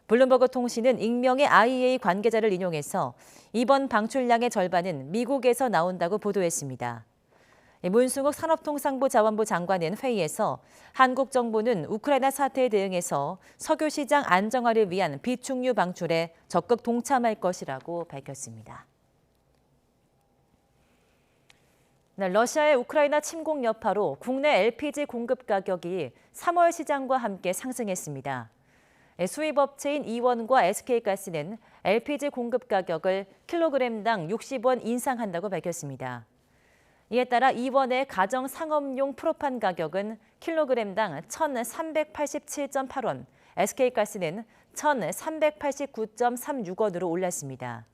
블룸버그 통신은 익명의 IEA 관계자를 인용해서 이번 방출량의 절반은 미국에서 나온다고 보도했습니다. 문승욱 산업통상부 자원부 장관은 회의에서 한국 정부는 우크라이나 사태에 대응해서 석유 시장 안정화를 위한 비축유 방출에 적극 동참할 것이라고 밝혔습니다. 네, 러시아의 우크라이나 침공 여파로 국내 LPG 공급 가격이 3월 시장과 함께 상승했습니다. 수입업체인 이원과 SK가스는 LPG 공급 가격을 킬로그램당 60원 인상한다고 밝혔습니다. 이에 따라 이원의 가정 상업용 프로판 가격은 킬로그램당 1,387.8원, SK가스는 1,389.36원으로 올랐습니다.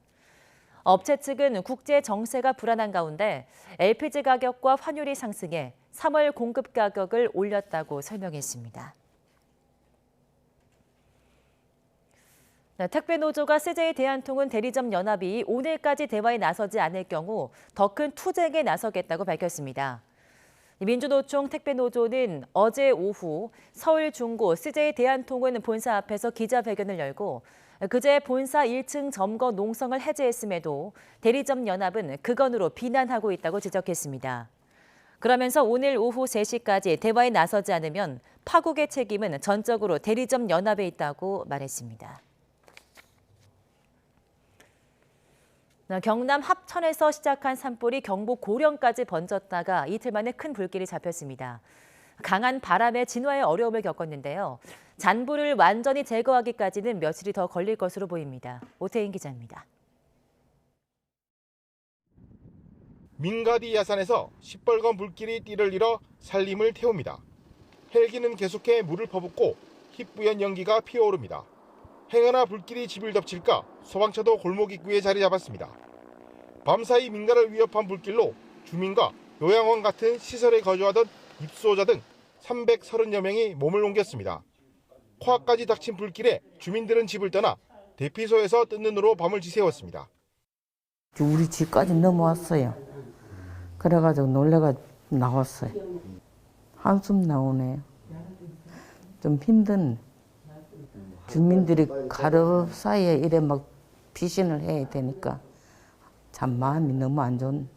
업체 측은 국제 정세가 불안한 가운데 LPG 가격과 환율이 상승해 3월 공급 가격을 올렸다고 설명했습니다. 택배노조가 CJ 대한통운 대리점 연합이 오늘까지 대화에 나서지 않을 경우 더 큰 투쟁에 나서겠다고 밝혔습니다. 민주노총 택배노조는 어제 오후 서울 중구 CJ 대한통운 본사 앞에서 기자회견을 열고 그제 본사 1층 점거 농성을 해제했음에도 대리점 연합은 극언으로 비난하고 있다고 지적했습니다. 그러면서 오늘 오후 3시까지 대화에 나서지 않으면 파국의 책임은 전적으로 대리점 연합에 있다고 말했습니다. 경남 합천에서 시작한 산불이 경북 고령까지 번졌다가 이틀 만에 큰 불길이 잡혔습니다. 강한 바람에 진화에 어려움을 겪었는데요. 잔불을 완전히 제거하기까지는 며칠이 더 걸릴 것으로 보입니다. 오태인 기자입니다. 민가디 야산에서 시뻘건 불길이 띠를 잃어 산림을 태웁니다. 헬기는 계속해 물을 퍼붓고 희뿌연 연기가 피어오릅니다. 행여나 불길이 집을 덮칠까 소방차도 골목 입구에 자리 잡았습니다. 밤사이 민가를 위협한 불길로 주민과 요양원 같은 시설에 거주하던 입소자 등 330여 명이 몸을 옮겼습니다. 코앞까지 닥친 불길에 주민들은 집을 떠나 대피소에서 뜬 눈으로 밤을 지새웠습니다. 우리 집까지 넘어왔어요. 그래가지고 놀래가 나왔어요. 한숨 나오네요. 좀 힘든 주민들이 가로 사이에 이래 막 피신을 해야 되니까 참 마음이 너무 안 좋은.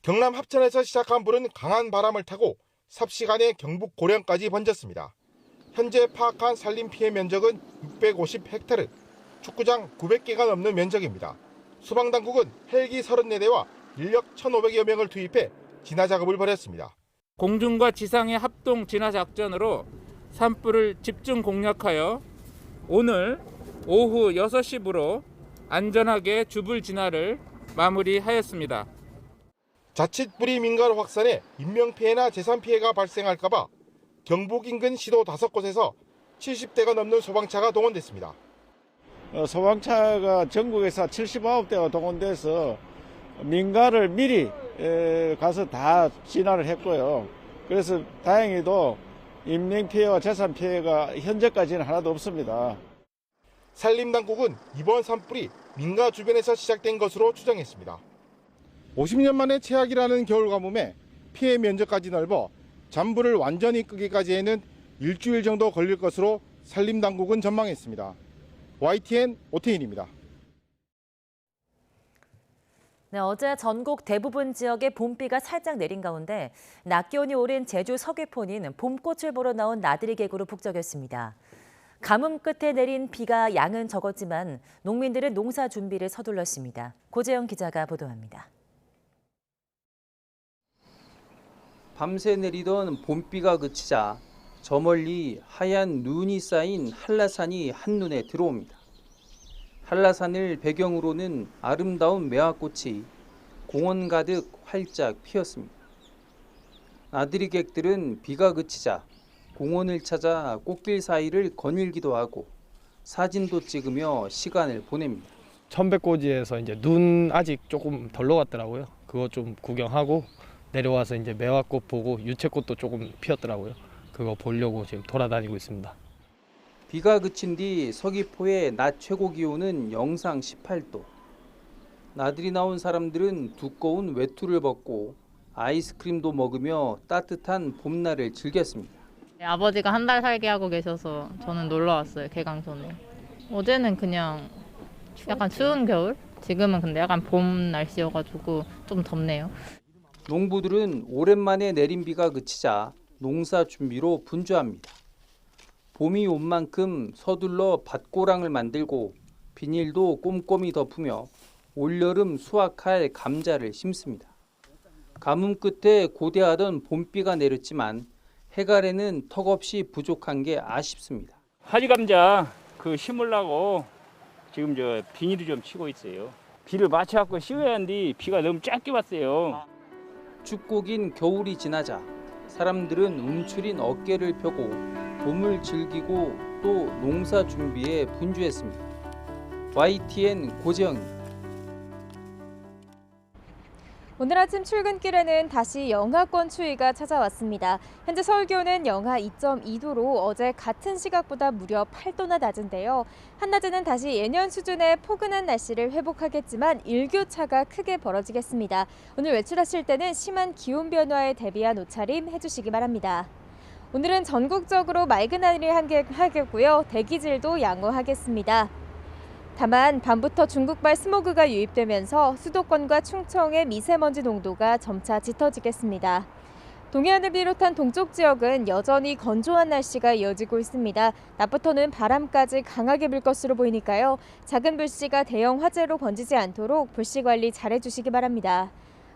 경남 합천에서 시작한 불은 강한 바람을 타고 삽시간에 경북 고령까지 번졌습니다. 현재 파악한 산림 피해 면적은 650헥타르, 축구장 900개가 넘는 면적입니다. 소방당국은 헬기 34대와 인력 1,500여 명을 투입해 진화 작업을 벌였습니다. 공중과 지상의 합동 진화 작전으로 산불을 집중 공략하여 오늘 오후 6시부로 안전하게 주불 진화를 마무리하였습니다. 자칫 불이 민가로 확산해 인명피해나 재산피해가 발생할까 봐 경북 인근 시도 5곳에서 70대가 넘는 소방차가 동원됐습니다. 소방차가 전국에서 79대가 동원돼서 민가를 미리 가서 다 진화를 했고요. 그래서 다행히도 인명피해와 재산피해가 현재까지는 하나도 없습니다. 산림당국은 이번 산불이 민가 주변에서 시작된 것으로 추정했습니다. 50년 만에 최악이라는 겨울 가뭄에 피해 면적까지 넓어 잔불을 완전히 끄기까지에는 일주일 정도 걸릴 것으로 산림당국은 전망했습니다. YTN 오태인입니다. 네, 어제 전국 대부분 지역에 봄비가 살짝 내린 가운데 낮 기온이 오른 제주 서귀포는 봄꽃을 보러 나온 나들이 객으로 북적였습니다. 가뭄 끝에 내린 비가 양은 적었지만 농민들은 농사 준비를 서둘렀습니다. 고재영 기자가 보도합니다. 밤새 내리던 봄비가 그치자 저 멀리 하얀 눈이 쌓인 한라산이 한눈에 들어옵니다. 한라산을 배경으로는 아름다운 매화꽃이 공원 가득 활짝 피었습니다. 나들이객들은 비가 그치자 공원을 찾아 꽃길 사이를 거닐기도 하고 사진도 찍으며 시간을 보냅니다. 천백고지에서 이제 눈 아직 조금 덜 녹았더라고요. 그거 좀 구경하고 내려와서 이제 매화꽃 보고 유채꽃도 조금 피었더라고요. 그거 보려고 지금 돌아다니고 있습니다. 비가 그친 뒤 서귀포의 낮 최고 기온은 영상 18도. 나들이 나온 사람들은 두꺼운 외투를 벗고 아이스크림도 먹으며 따뜻한 봄날을 즐겼습니다. 아버지가 한 달 살게 하고 계셔서 저는 놀러 왔어요, 개강촌에. 어제는 그냥 약간 추운 겨울? 지금은 근데 약간 봄 날씨여가지고 좀 덥네요. 농부들은 오랜만에 내린 비가 그치자 농사 준비로 분주합니다. 봄이 온 만큼 서둘러 밭고랑을 만들고 비닐도 꼼꼼히 덮으며 올여름 수확할 감자를 심습니다. 가뭄 끝에 고대하던 봄비가 내렸지만 해갈에는 턱없이 부족한 게 아쉽습니다. 하지감자 그 심으려고 지금 저 비닐을 좀 치고 있어요. 비를 맞춰갖고 씌워야 하는데 비가 너무 짧게 왔어요. 춥고 긴 겨울이 지나자 사람들은 움츠린 어깨를 펴고 봄을 즐기고 또 농사 준비에 분주했습니다. YTN 고재영입니다. 오늘 아침 출근길에는 다시 영하권 추위가 찾아왔습니다. 현재 서울 기온은 영하 2.2도로 어제 같은 시각보다 무려 8도나 낮은데요. 한낮에는 다시 예년 수준의 포근한 날씨를 회복하겠지만 일교차가 크게 벌어지겠습니다. 오늘 외출하실 때는 심한 기온 변화에 대비한 옷차림 해주시기 바랍니다. 오늘은 전국적으로 맑은 하늘이 하겠고요. 대기질도 양호하겠습니다. 다만 밤부터 중국발 스모그가 유입되면서 수도권과 충청의 미세먼지 농도가 점차 짙어지겠습니다. 동해안을 비롯한 동쪽 지역은 여전히 건조한 날씨가 이어지고 있습니다. 낮부터는 바람까지 강하게 불 것으로 보이니까요. 작은 불씨가 대형 화재로 번지지 않도록 불씨 관리 잘해주시기 바랍니다.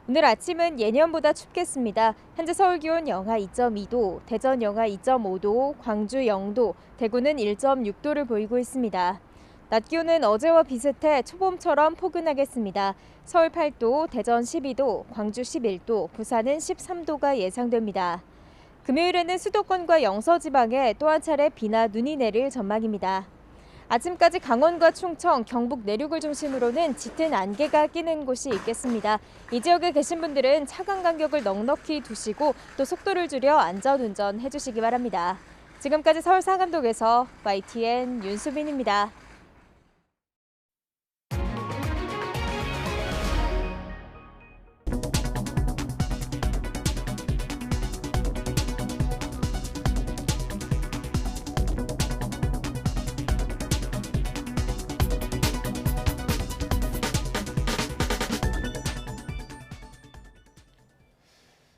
오늘 아침은 예년보다 춥겠습니다. 현재 서울 기온 영하 2.2도, 대전 영하 2.5도, 광주 0도, 대구는 1.6도를 보이고 있습니다. 낮 기온은 어제와 비슷해 초봄처럼 포근하겠습니다. 서울 8도, 대전 12도, 광주 11도, 부산은 13도가 예상됩니다. 금요일에는 수도권과 영서지방에 또 한 차례 비나 눈이 내릴 전망입니다. 아침까지 강원과 충청, 경북 내륙을 중심으로는 짙은 안개가 끼는 곳이 있겠습니다. 이 지역에 계신 분들은 차간 간격을 넉넉히 두시고 또 속도를 줄여 안전운전 해주시기 바랍니다. 지금까지 서울 상암동에서 YTN 윤수빈입니다.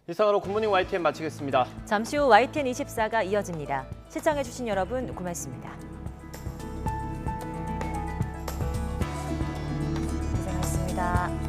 이상으로 굿모닝 YTN 마치겠습니다. 잠시 후 YTN 24가 이어집니다. 시청해주신 여러분 고맙습니다. 고생하셨습니다.